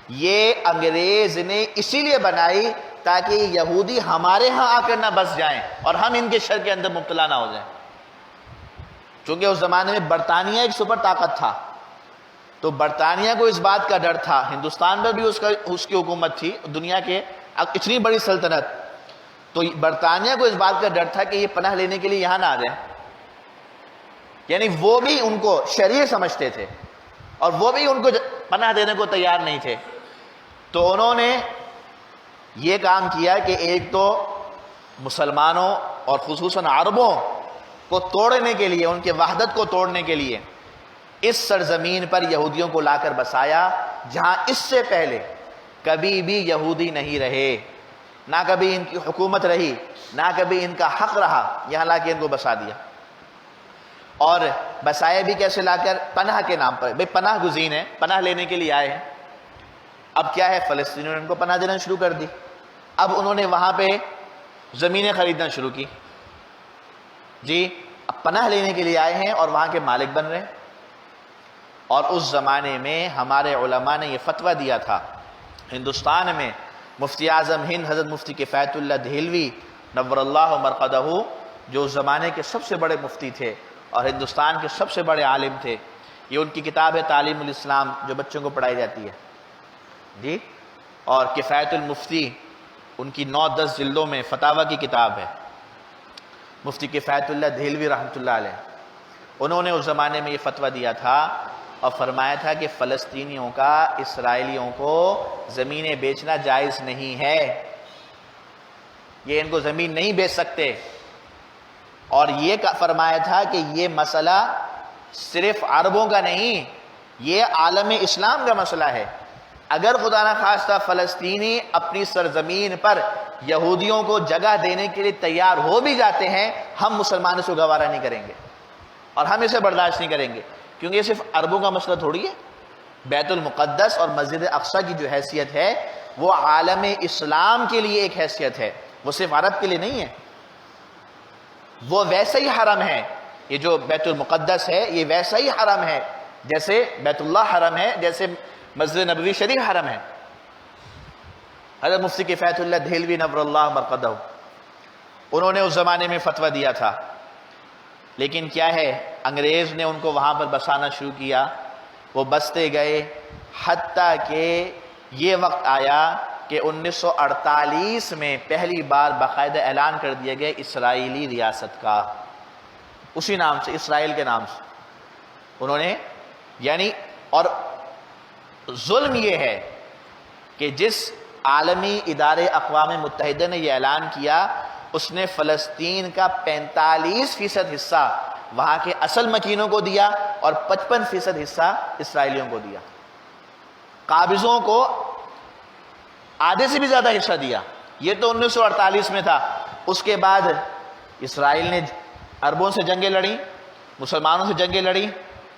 یہ انگریز نے اسی لیے بنائی تاکہ یہودی ہمارے ہاں آ کر نہ بس جائیں اور ہم ان کے شر کے اندر مبتلا نہ ہو جائیں۔ چونکہ اس زمانے میں برطانیہ ایک سپر طاقت تھا، تو برطانیہ کو اس بات کا ڈر تھا، ہندوستان پر بھی اس کی حکومت تھی، دنیا کے اتنی بڑی سلطنت، تو برطانیہ کو اس بات کا ڈر تھا کہ یہ پناہ لینے کے لیے یہاں نہ آ جائیں، یعنی وہ بھی ان کو شریر سمجھتے تھے اور وہ بھی ان کو پناہ دینے کو تیار نہیں تھے۔ تو انہوں نے یہ کام کیا کہ ایک تو مسلمانوں اور خصوصاً عربوں کو توڑنے کے لیے، ان کے وحدت کو توڑنے کے لیے اس سرزمین پر یہودیوں کو لا کر بسایا جہاں اس سے پہلے کبھی بھی یہودی نہیں رہے، نہ کبھی ان کی حکومت رہی، نہ کبھی ان کا حق رہا، یہاں لا کے ان کو بسا دیا۔ اور بسائے بھی کیسے؟ لا کر پناہ کے نام پر، بھئی پناہ گزین ہے، پناہ لینے کے لیے آئے ہیں۔ اب کیا ہے، فلسطینیوں نے ان کو پناہ دینا شروع کر دی، اب انہوں نے وہاں پہ زمینیں خریدنا شروع کی، جی اب پناہ لینے کے لیے آئے ہیں اور وہاں کے مالک بن رہے ہیں۔ اور اس زمانے میں ہمارے علماء نے یہ فتویٰ دیا تھا، ہندوستان میں مفتی اعظم ہند حضرت مفتی کفایت اللہ دہلوی نور اللہ مرقدہ، جو اس زمانے کے سب سے بڑے مفتی تھے اور ہندوستان کے سب سے بڑے عالم تھے، یہ ان کی کتاب ہے تعلیم الاسلام جو بچوں کو پڑھائی جاتی ہے، جی، اور کفایت المفتی ان کی 9-10 جلدوں میں فتاویٰ کی کتاب ہے، مفتی کفایت اللہ دہلوی رحمۃ اللہ علیہ، انہوں نے اس زمانے میں یہ فتویٰ دیا تھا اور فرمایا تھا کہ فلسطینیوں کا اسرائیلیوں کو زمینیں بیچنا جائز نہیں ہے، یہ ان کو زمین نہیں بیچ سکتے، اور یہ فرمایا تھا کہ یہ مسئلہ صرف عربوں کا نہیں، یہ عالم اسلام کا مسئلہ ہے۔ اگر خدا نخواستہ فلسطینی اپنی سرزمین پر یہودیوں کو جگہ دینے کے لیے تیار ہو بھی جاتے ہیں، ہم مسلمانوں سے گوارہ نہیں کریں گے اور ہم اسے برداشت نہیں کریں گے، کیونکہ یہ صرف عربوں کا مسئلہ تھوڑی ہے۔ بیت المقدس اور مسجد اقصیٰ کی جو حیثیت ہے وہ عالم اسلام کے لیے ایک حیثیت ہے، وہ صرف عرب کے لیے نہیں ہے۔ وہ ویسا ہی حرم ہے، یہ جو بیت المقدس ہے یہ ویسا ہی حرم ہے جیسے بیت اللہ حرم ہے، جیسے مسجد نبوی شریف حرم ہے۔ حضرت مفتی کفایت اللہ دہلوی نور اللہ مرقدہ، انہوں نے اس زمانے میں فتویٰ دیا تھا، لیکن کیا ہے، انگریز نے ان کو وہاں پر بسانا شروع کیا، وہ بستے گئے، حتیٰ کہ یہ وقت آیا کہ 1948 میں پہلی بار باقاعدہ اعلان کر دیا گیا اسرائیلی ریاست کا، اسی نام سے، اسرائیل کے نام سے انہوں نے، یعنی، اور ظلم یہ ہے کہ جس عالمی ادارے اقوام متحدہ نے یہ اعلان کیا، اس نے فلسطین کا 45% حصہ وہاں کے اصل مکینوں کو دیا اور 55% حصہ اسرائیلیوں کو دیا. قابضوں کو آدھے سے بھی زیادہ حصہ دیا. یہ تو 1948 میں تھا. اس کے بعد اسرائیل نے عربوں سے جنگیں لڑیں، مسلمانوں سے جنگیں لڑیں.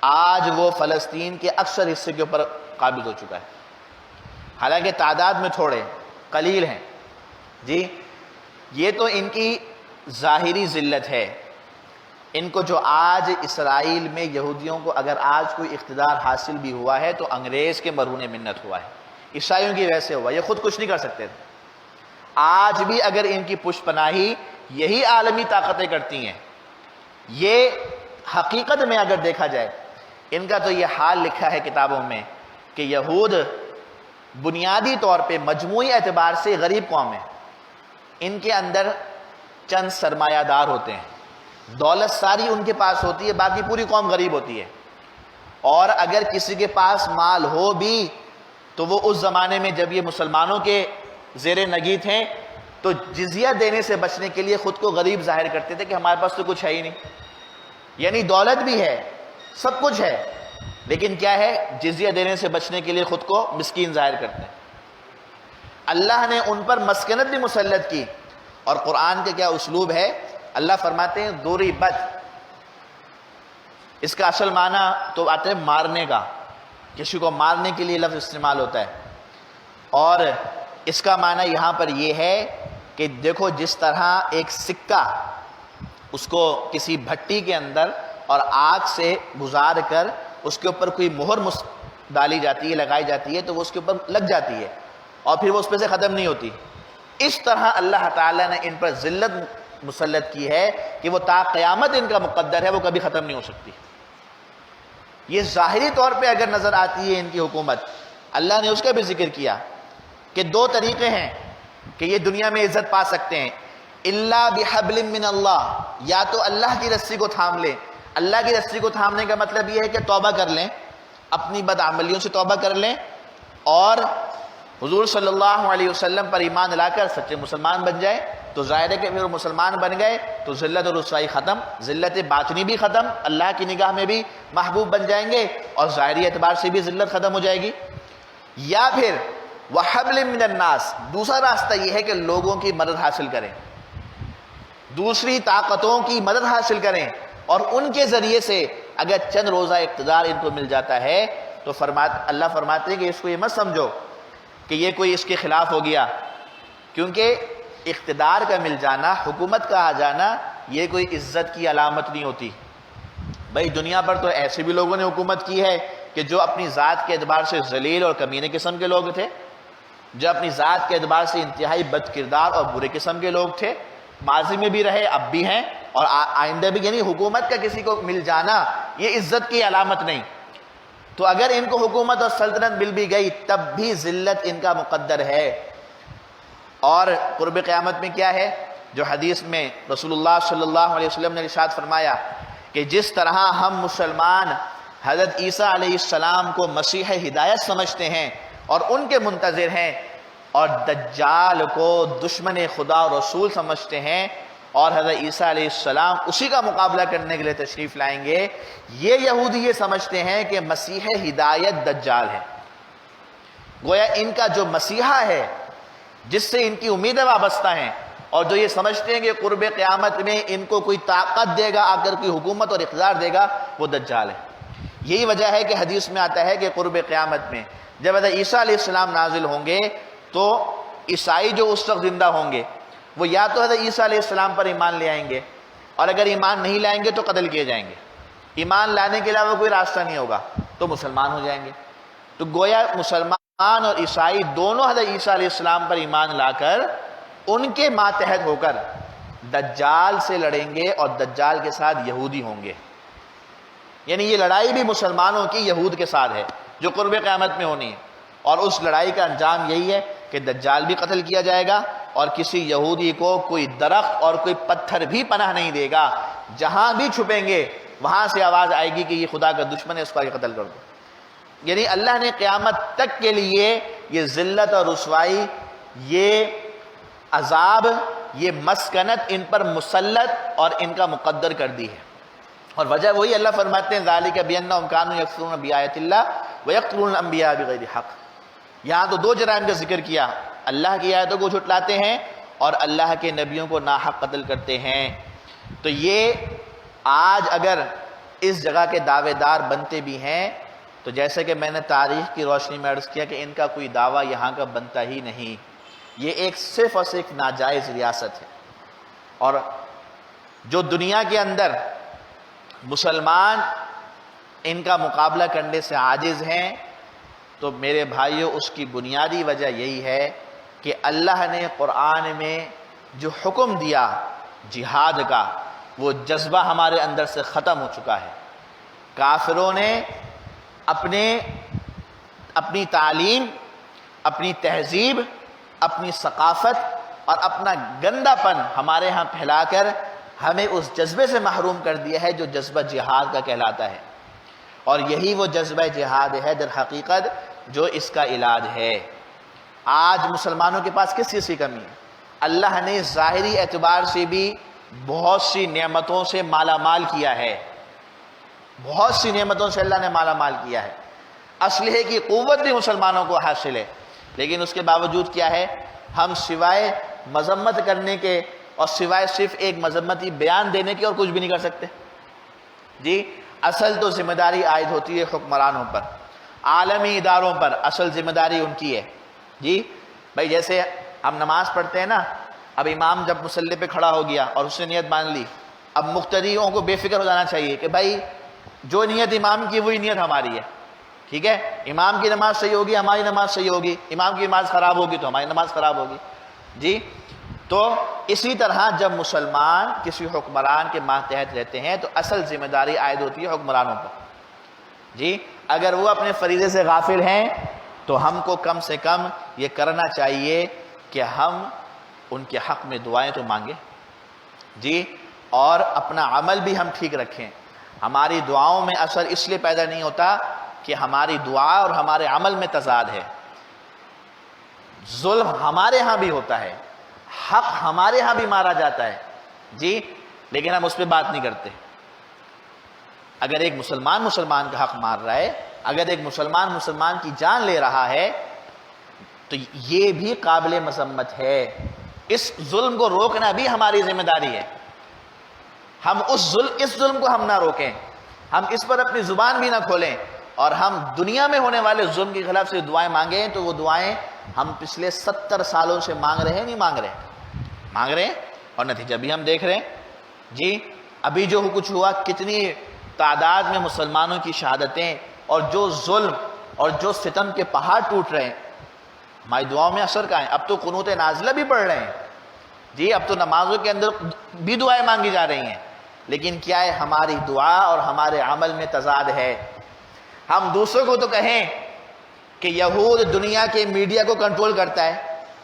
آج وہ فلسطین کے اکثر حصے کے اوپر قابض ہو چکا ہے، حالانکہ تعداد میں تھوڑے قلیل ہیں. جی یہ تو ان کی ظاہری ذلت ہے. ان کو جو آج اسرائیل میں یہودیوں کو اگر آج کوئی اقتدار حاصل بھی ہوا ہے تو انگریز کے مرہون منت ہوا ہے، عیسائیوں کی وجہ سے ہوا. یہ خود کچھ نہیں کر سکتے تھے. آج بھی اگر ان کی پشت پناہی یہی عالمی طاقتیں کرتی ہیں. یہ حقیقت میں اگر دیکھا جائے ان کا تو یہ حال لکھا ہے کتابوں میں کہ یہود بنیادی طور پہ مجموعی اعتبار سے غریب قوم ہے. ان کے اندر چند سرمایہ دار ہوتے ہیں، دولت ساری ان کے پاس ہوتی ہے، باقی پوری قوم غریب ہوتی ہے. اور اگر کسی کے پاس مال ہو بھی تو وہ اس زمانے میں جب یہ مسلمانوں کے زیر نگی تھے تو جزیہ دینے سے بچنے کے لیے خود کو غریب ظاہر کرتے تھے کہ ہمارے پاس تو کچھ ہے ہی نہیں. یعنی دولت بھی ہے، سب کچھ ہے، لیکن کیا ہے، جزیہ دینے سے بچنے کے لیے خود کو مسکین ظاہر کرتے ہیں. اللہ نے ان پر مسکنت بھی مسلط کی. اور قرآن کا کیا اسلوب ہے، اللہ فرماتے ہیں ضربت. اس کا اصل معنی تو آتا ہے مارنے کا، کسی کو مارنے کے لیے لفظ استعمال ہوتا ہے. اور اس کا معنی یہاں پر یہ ہے کہ دیکھو جس طرح ایک سکہ اس کو کسی بھٹی کے اندر اور آگ سے گزار کر اس کے اوپر کوئی مہر ڈالی جاتی ہے، لگائی جاتی ہے تو وہ اس کے اوپر لگ جاتی ہے اور پھر وہ اس پہ سے ختم نہیں ہوتی، اس طرح اللہ تعالیٰ نے ان پر ذلت مسلط کی ہے کہ وہ تا قیامت ان کا مقدر ہے، وہ کبھی ختم نہیں ہو سکتی. یہ ظاہری طور پہ اگر نظر آتی ہے ان کی حکومت، اللہ نے اس کا بھی ذکر کیا کہ دو طریقے ہیں کہ یہ دنیا میں عزت پا سکتے ہیں. الا بحبل من اللہ، یا تو اللہ کی رسی کو تھام لیں. اللہ کی رسی کو تھامنے کا مطلب یہ ہے کہ توبہ کر لیں، اپنی بدعملیوں سے توبہ کر لیں اور حضور صلی اللہ علیہ وسلم پر ایمان لا کر سچے مسلمان بن جائے. تو ظاہر ہے کہ پھر وہ مسلمان بن گئے تو ذلت اور رسوائی ختم، ذلت باطنی بھی ختم، اللہ کی نگاہ میں بھی محبوب بن جائیں گے اور ظاہری اعتبار سے بھی ذلت ختم ہو جائے گی. یا پھر وحبل من الناس، دوسرا راستہ یہ ہے کہ لوگوں کی مدد حاصل کریں، دوسری طاقتوں کی مدد حاصل کریں اور ان کے ذریعے سے اگر چند روزہ اقتدار ان کو مل جاتا ہے تو اللہ فرماتے ہیں کہ اس کو یہ مت سمجھو کہ یہ کوئی اس کے خلاف ہو گیا، کیونکہ اقتدار کا مل جانا، حکومت کا آ جانا یہ کوئی عزت کی علامت نہیں ہوتی. بھائی دنیا پر تو ایسے بھی لوگوں نے حکومت کی ہے کہ جو اپنی ذات کے اعتبار سے ذلیل اور کمینے قسم کے لوگ تھے، جو اپنی ذات کے اعتبار سے انتہائی بد کردار اور برے قسم کے لوگ تھے، ماضی میں بھی رہے، اب بھی ہیں اور آئندہ بھی. یعنی حکومت کا کسی کو مل جانا یہ عزت کی علامت نہیں. تو اگر ان کو حکومت اور سلطنت مل بھی گئی تب بھی ذلت ان کا مقدر ہے. اور قرب قیامت میں کیا ہے جو حدیث میں رسول اللہ صلی اللہ علیہ وسلم نے ارشاد فرمایا کہ جس طرح ہم مسلمان حضرت عیسیٰ علیہ السلام کو مسیح ہدایت سمجھتے ہیں اور ان کے منتظر ہیں، اور دجال کو دشمن خدا و رسول سمجھتے ہیں اور حضرت عیسیٰ علیہ السلام اسی کا مقابلہ کرنے کے لیے تشریف لائیں گے، یہ یہودی یہ سمجھتے ہیں کہ مسیح ہدایت دجال ہے. گویا ان کا جو مسیحا ہے جس سے ان کی امیدیں وابستہ ہیں اور جو یہ سمجھتے ہیں کہ قرب قیامت میں ان کو کوئی طاقت دے گا، اگر کوئی حکومت اور اقتدار دے گا، وہ دجال ہے. یہی وجہ ہے کہ حدیث میں آتا ہے کہ قرب قیامت میں جب حضرت عیسیٰ علیہ السلام نازل ہوں گے تو عیسائی جو اس وقت زندہ ہوں گے وہ یا تو حضرت عیسیٰ علیہ السلام پر ایمان لے آئیں گے، اور اگر ایمان نہیں لائیں گے تو قتل کیے جائیں گے. ایمان لانے کے علاوہ کوئی راستہ نہیں ہوگا تو مسلمان ہو جائیں گے. تو گویا مسلمان اور عیسائی دونوں حضرت عیسیٰ علیہ السلام پر ایمان لا کر ان کے ماتحت ہو کر دجال سے لڑیں گے اور دجال کے ساتھ یہودی ہوں گے. یعنی یہ لڑائی بھی مسلمانوں کی یہود کے ساتھ ہے جو قرب قیامت میں ہونی ہے، اور اس لڑائی کا انجام یہی ہے کہ دجال بھی قتل کیا جائے گا اور کسی یہودی کو کوئی درخت اور کوئی پتھر بھی پناہ نہیں دے گا. جہاں بھی چھپیں گے وہاں سے آواز آئے گی کہ یہ خدا کا دشمن ہے، اس کو آگے قتل کر دو. یعنی اللہ نے قیامت تک کے لیے یہ ذلت اور رسوائی، یہ عذاب، یہ مسکنت ان پر مسلط اور ان کا مقدر کر دی ہے. اور وجہ وہی اللہ فرماتے ہیں ذالک بأنہم کانوا یکفرون بآیات اللہ ویقتلون الانبیاء بغیر حق. یہاں تو دو جرائم کا ذکر کیا، اللہ کی آیتوں کو جھٹلاتے ہیں اور اللہ کے نبیوں کو ناحق قتل کرتے ہیں. تو یہ آج اگر اس جگہ کے دعوے دار بنتے بھی ہیں تو جیسے کہ میں نے تاریخ کی روشنی میں عرض کیا کہ ان کا کوئی دعویٰ یہاں کا بنتا ہی نہیں. یہ ایک صرف اور صرف ناجائز ریاست ہے، اور جو دنیا کے اندر مسلمان ان کا مقابلہ کرنے سے عاجز ہیں، تو میرے بھائیوں اس کی بنیادی وجہ یہی ہے کہ اللہ نے قرآن میں جو حکم دیا جہاد کا، وہ جذبہ ہمارے اندر سے ختم ہو چکا ہے. کافروں نے اپنی تعلیم، اپنی تہذیب، اپنی ثقافت اور اپنا گندا پن ہمارے ہاں پھیلا کر ہمیں اس جذبے سے محروم کر دیا ہے جو جذبہ جہاد کا کہلاتا ہے. اور یہی وہ جذبہ جہاد ہے در حقیقت جو اس کا علاج ہے. آج مسلمانوں کے پاس کس چیز کی کمی ہے؟ اللہ نے ظاہری اعتبار سے بھی بہت سی نعمتوں سے مالا مال کیا ہے، بہت سی نعمتوں سے اللہ نے مالا مال کیا ہے. اسلحے کی قوت بھی مسلمانوں کو حاصل ہے، لیکن اس کے باوجود کیا ہے، ہم سوائے مذمت کرنے کے اور سوائے صرف ایک مذمتی بیان دینے کے اور کچھ بھی نہیں کر سکتے. جی اصل تو ذمہ داری عائد ہوتی ہے حکمرانوں پر، عالمی اداروں پر اصل ذمہ داری ان کی ہے. جی بھائی جیسے ہم نماز پڑھتے ہیں نا، اب امام جب مصلی پہ کھڑا ہو گیا اور اس نے نیت مان لی، اب مقتدیوں کو بے فکر ہو جانا چاہیے کہ بھائی جو نیت امام کی وہی نیت ہماری ہے. ٹھیک ہے، امام کی نماز صحیح ہوگی ہماری نماز صحیح ہوگی، امام کی نماز خراب ہوگی تو ہماری نماز خراب ہوگی. جی تو اسی طرح جب مسلمان کسی حکمران کے ماتحت رہتے ہیں تو اصل ذمہ داری عائد ہوتی ہے حکمرانوں پر. جی اگر وہ اپنے فریضے سے غافل ہیں تو ہم کو کم سے کم یہ کرنا چاہیے کہ ہم ان کے حق میں دعائیں تو مانگیں. جی اور اپنا عمل بھی ہم ٹھیک رکھیں. ہماری دعاؤں میں اثر اس لیے پیدا نہیں ہوتا کہ ہماری دعا اور ہمارے عمل میں تضاد ہے. ظلم ہمارے ہاں بھی ہوتا ہے، حق ہمارے ہاں بھی مارا جاتا ہے. جی لیکن ہم اس پہ بات نہیں کرتے. اگر ایک مسلمان کا حق مار رہا ہے، اگر ایک مسلمان کی جان لے رہا ہے تو یہ بھی قابل مذمت ہے. اس ظلم کو روکنا بھی ہماری ذمہ داری ہے. ہم اس ظلم کو ہم نہ روکیں، ہم اس پر اپنی زبان بھی نہ کھولیں، اور ہم دنیا میں ہونے والے ظلم کے خلاف سے دعائیں مانگیں تو وہ دعائیں ہم پچھلے 70 سالوں سے مانگ رہے ہیں، نہیں مانگ رہے ہیں اور نتیجہ بھی ہم دیکھ رہے ہیں. جی ابھی جو کچھ ہوا، کتنی تعداد میں مسلمانوں کی شہادتیں اور جو ظلم اور جو ستم کے پہاڑ ٹوٹ رہے ہیں، ہماری دعاؤں میں اثر کہاں ہے؟ اب تو قنوت نازلہ بھی پڑھ رہے ہیں. جی اب تو نمازوں کے اندر بھی دعائیں مانگی جا رہی ہیں، لیکن کیا ہے، ہماری دعا اور ہمارے عمل میں تضاد ہے. ہم دوسروں کو تو کہیں کہ یہود دنیا کے میڈیا کو کنٹرول کرتا ہے،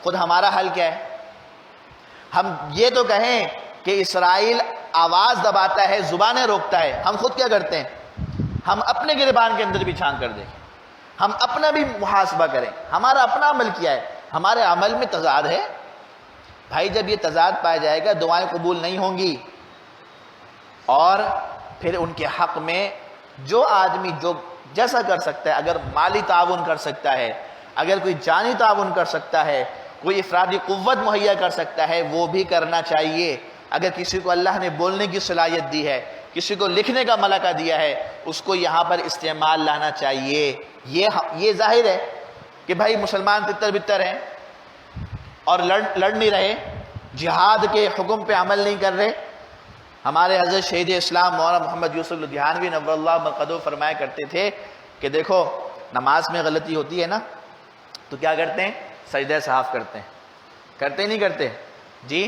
خود ہمارا حل کیا ہے؟ ہم یہ تو کہیں کہ اسرائیل آواز دباتا ہے، زبانیں روکتا ہے، ہم خود کیا کرتے ہیں؟ ہم اپنے گریبان کے اندر بھی چھان کر دیکھیں، ہم اپنا بھی محاسبہ کریں، ہمارا اپنا عمل کیا ہے. ہمارے عمل میں تضاد ہے. بھائی جب یہ تضاد پایا جائے گا دعائیں قبول نہیں ہوں گی. اور پھر ان کے حق میں جو آدمی جو جیسا کر سکتا ہے، اگر مالی تعاون کر سکتا ہے، اگر کوئی جانی تعاون کر سکتا ہے، کوئی افرادی قوت مہیا کر سکتا ہے، وہ بھی کرنا چاہیے. اگر کسی کو اللہ نے بولنے کی صلاحیت دی ہے، کسی کو لکھنے کا ملکہ دیا ہے، اس کو یہاں پر استعمال لانا چاہیے. یہ ظاہر ہے کہ بھائی مسلمان تتر بتر ہیں اور لڑ نہیں رہے، جہاد کے حکم پہ عمل نہیں کر رہے. ہمارے حضرت شہید اسلام مولانا محمد یوسف لدھیانوی نور اللہ مرقدہ فرمایا کرتے تھے کہ دیکھو نماز میں غلطی ہوتی ہے نا تو کیا کرتے ہیں؟ سجدہ صاف کرتے ہیں. کرتے نہیں کرتے؟ جی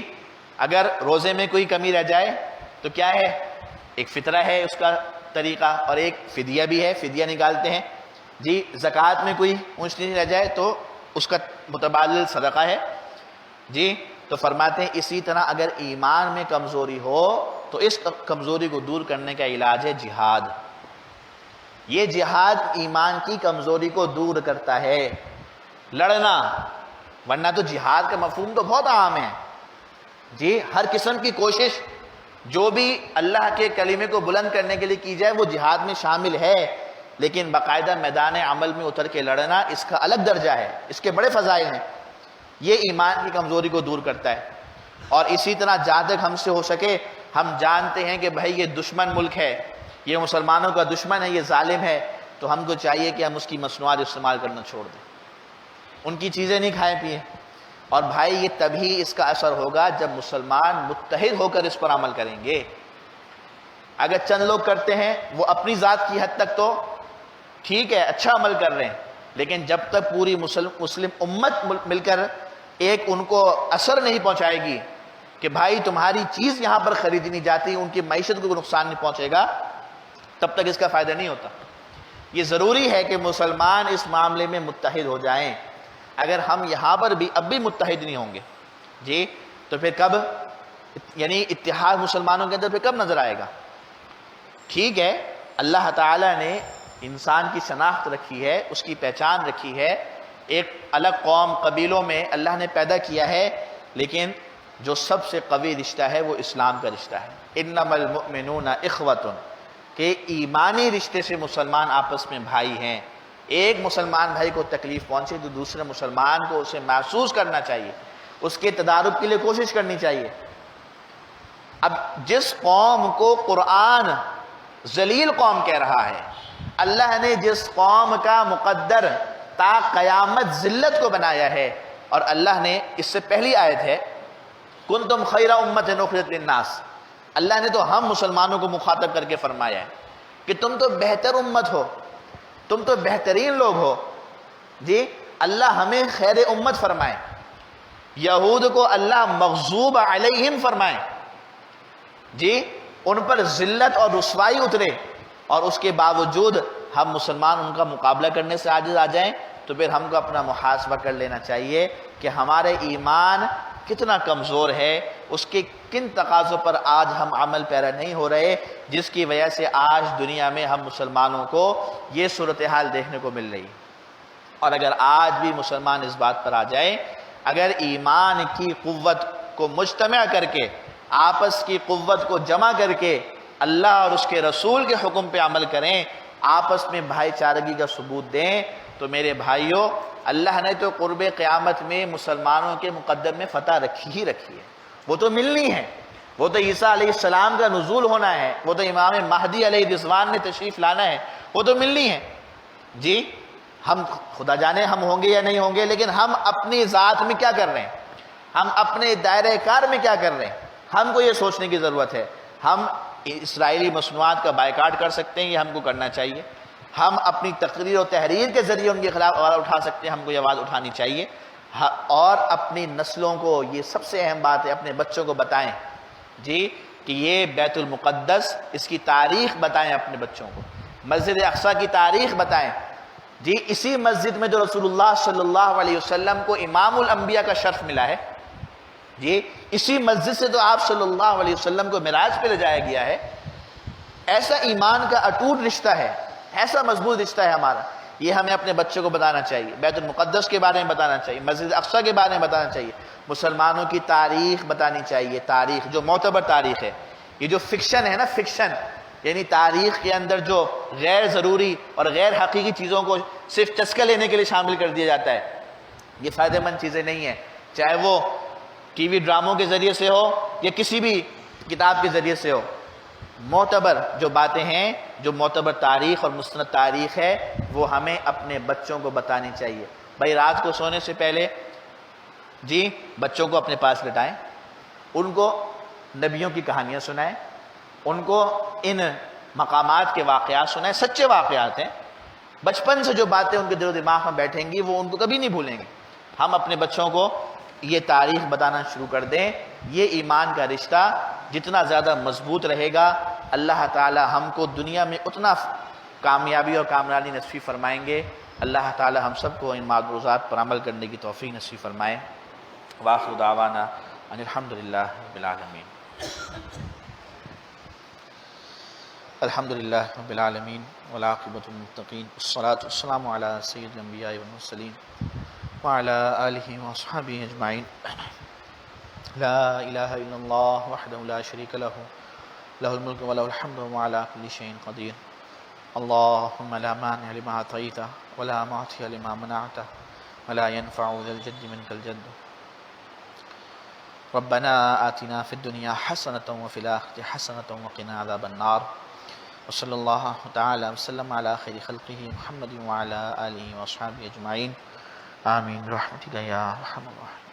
اگر روزے میں کوئی کمی رہ جائے تو کیا ہے؟ ایک فطرہ ہے اس کا طریقہ، اور ایک فدیہ بھی ہے، فدیہ نکالتے ہیں. جی زکوٰۃ میں کوئی اونچ نیچ رہ جائے تو اس کا متبادل صدقہ ہے. جی تو فرماتے ہیں اسی طرح اگر ایمان میں کمزوری ہو تو اس کمزوری کو دور کرنے کا علاج ہے جہاد. یہ جہاد ایمان کی کمزوری کو دور کرتا ہے، لڑنا. ورنہ تو جہاد کا مفہوم تو بہت عام ہے. جی ہر قسم کی کوشش جو بھی اللہ کے کلمے کو بلند کرنے کے لیے کی جائے وہ جہاد میں شامل ہے، لیکن باقاعدہ میدان عمل میں اتر کے لڑنا اس کا الگ درجہ ہے، اس کے بڑے فضائل ہیں۔ یہ ایمان کی کمزوری کو دور کرتا ہے۔ اور اسی طرح جہاں تک ہم سے ہو سکے ہم جانتے ہیں کہ بھائی یہ دشمن ملک ہے، یہ مسلمانوں کا دشمن ہے، یہ ظالم ہے، تو ہم کو چاہیے کہ ہم اس کی مصنوعات استعمال کرنا چھوڑ دیں، ان کی چیزیں نہیں کھائیں پئیں۔ اور بھائی یہ تبھی اس کا اثر ہوگا جب مسلمان متحد ہو کر اس پر عمل کریں گے۔ اگر چند لوگ کرتے ہیں وہ اپنی ذات کی حد تک تو ٹھیک ہے، اچھا عمل کر رہے ہیں، لیکن جب تک پوری مسلم امت مل کر ایک ان کو اثر نہیں پہنچائے گی کہ بھائی تمہاری چیز یہاں پر خریدی نہیں جاتی، ان کی معیشت کو نقصان نہیں پہنچے گا، تب تک اس کا فائدہ نہیں ہوتا۔ یہ ضروری ہے کہ مسلمان اس معاملے میں متحد ہو جائیں۔ اگر ہم یہاں پر بھی اب بھی متحد نہیں ہوں گے جی تو پھر کب، یعنی اتحاد مسلمانوں کے اندر پھر کب نظر آئے گا؟ ٹھیک ہے، اللہ تعالیٰ نے انسان کی شناخت رکھی ہے، اس کی پہچان رکھی ہے، ایک الگ قوم قبیلوں میں اللہ نے پیدا کیا ہے، لیکن جو سب سے قوی رشتہ ہے وہ اسلام کا رشتہ ہے۔ انما المؤمنون اخوۃ، کہ ایمانی رشتے سے مسلمان آپس میں بھائی ہیں۔ ایک مسلمان بھائی کو تکلیف پہنچے تو دوسرے مسلمان کو اسے محسوس کرنا چاہیے، اس کے تدارک کے لیے کوشش کرنی چاہیے۔ اب جس قوم کو قرآن ذلیل قوم کہہ رہا ہے، اللہ نے جس قوم کا مقدر تا قیامت ذلت کو بنایا ہے، اور اللہ نے اس سے پہلی آیت ہے کنتم خیر امۃ اخرجت للناس، اللہ نے تو ہم مسلمانوں کو مخاطب کر کے فرمایا ہے کہ تم تو بہتر امت ہو، تم تو بہترین لوگ ہو جی۔ اللہ ہمیں خیر امت فرمائے، یہود کو اللہ مغضوب علیہم فرمائے جی، ان پر ذلت اور رسوائی اترے، اور اس کے باوجود ہم مسلمان ان کا مقابلہ کرنے سے عاجز آ جائیں، تو پھر ہم کو اپنا محاسبہ کر لینا چاہیے کہ ہمارے ایمان کتنا کمزور ہے، اس کے کن تقاضوں پر آج ہم عمل پیرا نہیں ہو رہے، جس کی وجہ سے آج دنیا میں ہم مسلمانوں کو یہ صورتحال دیکھنے کو مل رہی۔ اور اگر آج بھی مسلمان اس بات پر آ جائیں، اگر ایمان کی قوت کو مجتمع کر کے، آپس کی قوت کو جمع کر کے اللہ اور اس کے رسول کے حکم پہ عمل کریں، آپس میں بھائی چارگی کا ثبوت دیں، تو میرے بھائیوں اللہ نے تو قرب قیامت میں مسلمانوں کے مقدم میں فتح رکھی ہی رکھی ہے، وہ تو ملنی ہے، وہ تو عیسیٰ علیہ السلام کا نزول ہونا ہے، وہ تو امام مہدی علیہ الرضوان نے تشریف لانا ہے، وہ تو ملنی ہے جی۔ ہم خدا جانے ہم ہوں گے یا نہیں ہوں گے، لیکن ہم اپنی ذات میں کیا کر رہے ہیں، ہم اپنے دائرہ کار میں کیا کر رہے ہیں، ہم کو یہ سوچنے کی ضرورت ہے۔ ہم اسرائیلی مصنوعات کا بائیکاٹ کر سکتے ہیں، یہ ہم کو کرنا چاہیے۔ ہم اپنی تقریر و تحریر کے ذریعے ان کے خلاف آواز اٹھا سکتے ہیں، ہم کو یہ آواز اٹھانی چاہیے۔ اور اپنی نسلوں کو، یہ سب سے اہم بات ہے، اپنے بچوں کو بتائیں جی کہ یہ بیت المقدس، اس کی تاریخ بتائیں اپنے بچوں کو، مسجد اقصیٰ کی تاریخ بتائیں جی۔ اسی مسجد میں جو رسول اللہ صلی اللہ علیہ وسلم کو امام الانبیاء کا شرف ملا ہے جی، اسی مسجد سے تو آپ صلی اللہ علیہ وسلم کو معراج پہ لے جایا گیا ہے۔ ایسا ایمان کا اٹوٹ رشتہ ہے، ایسا مضبوط رشتہ ہے ہمارا، یہ ہمیں اپنے بچوں کو بتانا چاہیے، بیت المقدس کے بارے میں بتانا چاہیے، مسجد اقصیٰ کے بارے میں بتانا چاہیے، مسلمانوں کی تاریخ بتانی چاہیے، تاریخ جو معتبر تاریخ ہے۔ یہ جو فکشن ہے نا، فکشن یعنی تاریخ کے اندر جو غیر ضروری اور غیر حقیقی چیزوں کو صرف چسکا لینے کے لیے شامل کر دیا جاتا ہے، یہ فائدہ مند چیزیں نہیں ہیں، چاہے وہ ٹی وی ڈراموں کے ذریعے سے ہو یا کسی بھی کتاب کے ذریعے سے ہو۔ معتبر جو باتیں ہیں، جو معتبر تاریخ اور مستند تاریخ ہے، وہ ہمیں اپنے بچوں کو بتانی چاہیے۔ بھائی رات کو سونے سے پہلے جی بچوں کو اپنے پاس لٹائیں، ان کو نبیوں کی کہانیاں سنائیں، ان کو ان مقامات کے واقعات سنائیں، سچے واقعات ہیں، بچپن سے جو باتیں ان کے دل و دماغ میں بیٹھیں گی وہ ان کو کبھی نہیں بھولیں گے۔ ہم اپنے بچوں کو یہ تاریخ بتانا شروع کر دیں، یہ ایمان کا رشتہ جتنا زیادہ مضبوط رہے گا، اللہ تعالی ہم کو دنیا میں اتنا کامیابی اور کامرانی نصیب فرمائیں گے۔ اللہ تعالی ہم سب کو ان معروضات پر عمل کرنے کی توفیق نصیب فرمائے۔ وآخر دعوانا ان الحمدللہ رب العالمین۔ الحمدللہ رب العالمین والعاقبۃ للمتقین، والصلاۃ والسلام علی سید الانبیاء والمرسلین وعلی آلہ واصحابہ اجمعین۔ لا الہ الا اللہ وحدہ لا شریک لہ له الملك وله الحمد وهو على كل شيء قدير. اللهم لا مانع لما أعطيت ولا معطي لما منعت ولا ينفع ذا الجد منك الجد. ربنا آتنا في الدنيا حسنة وفي الآخرة حسنة وقنا عذاب النار. وصلى الله تعالى وسلم على خير خلقه محمد وعلى آله وأصحابه أجمعين. آمين برحمتك يا أرحم الراحمين.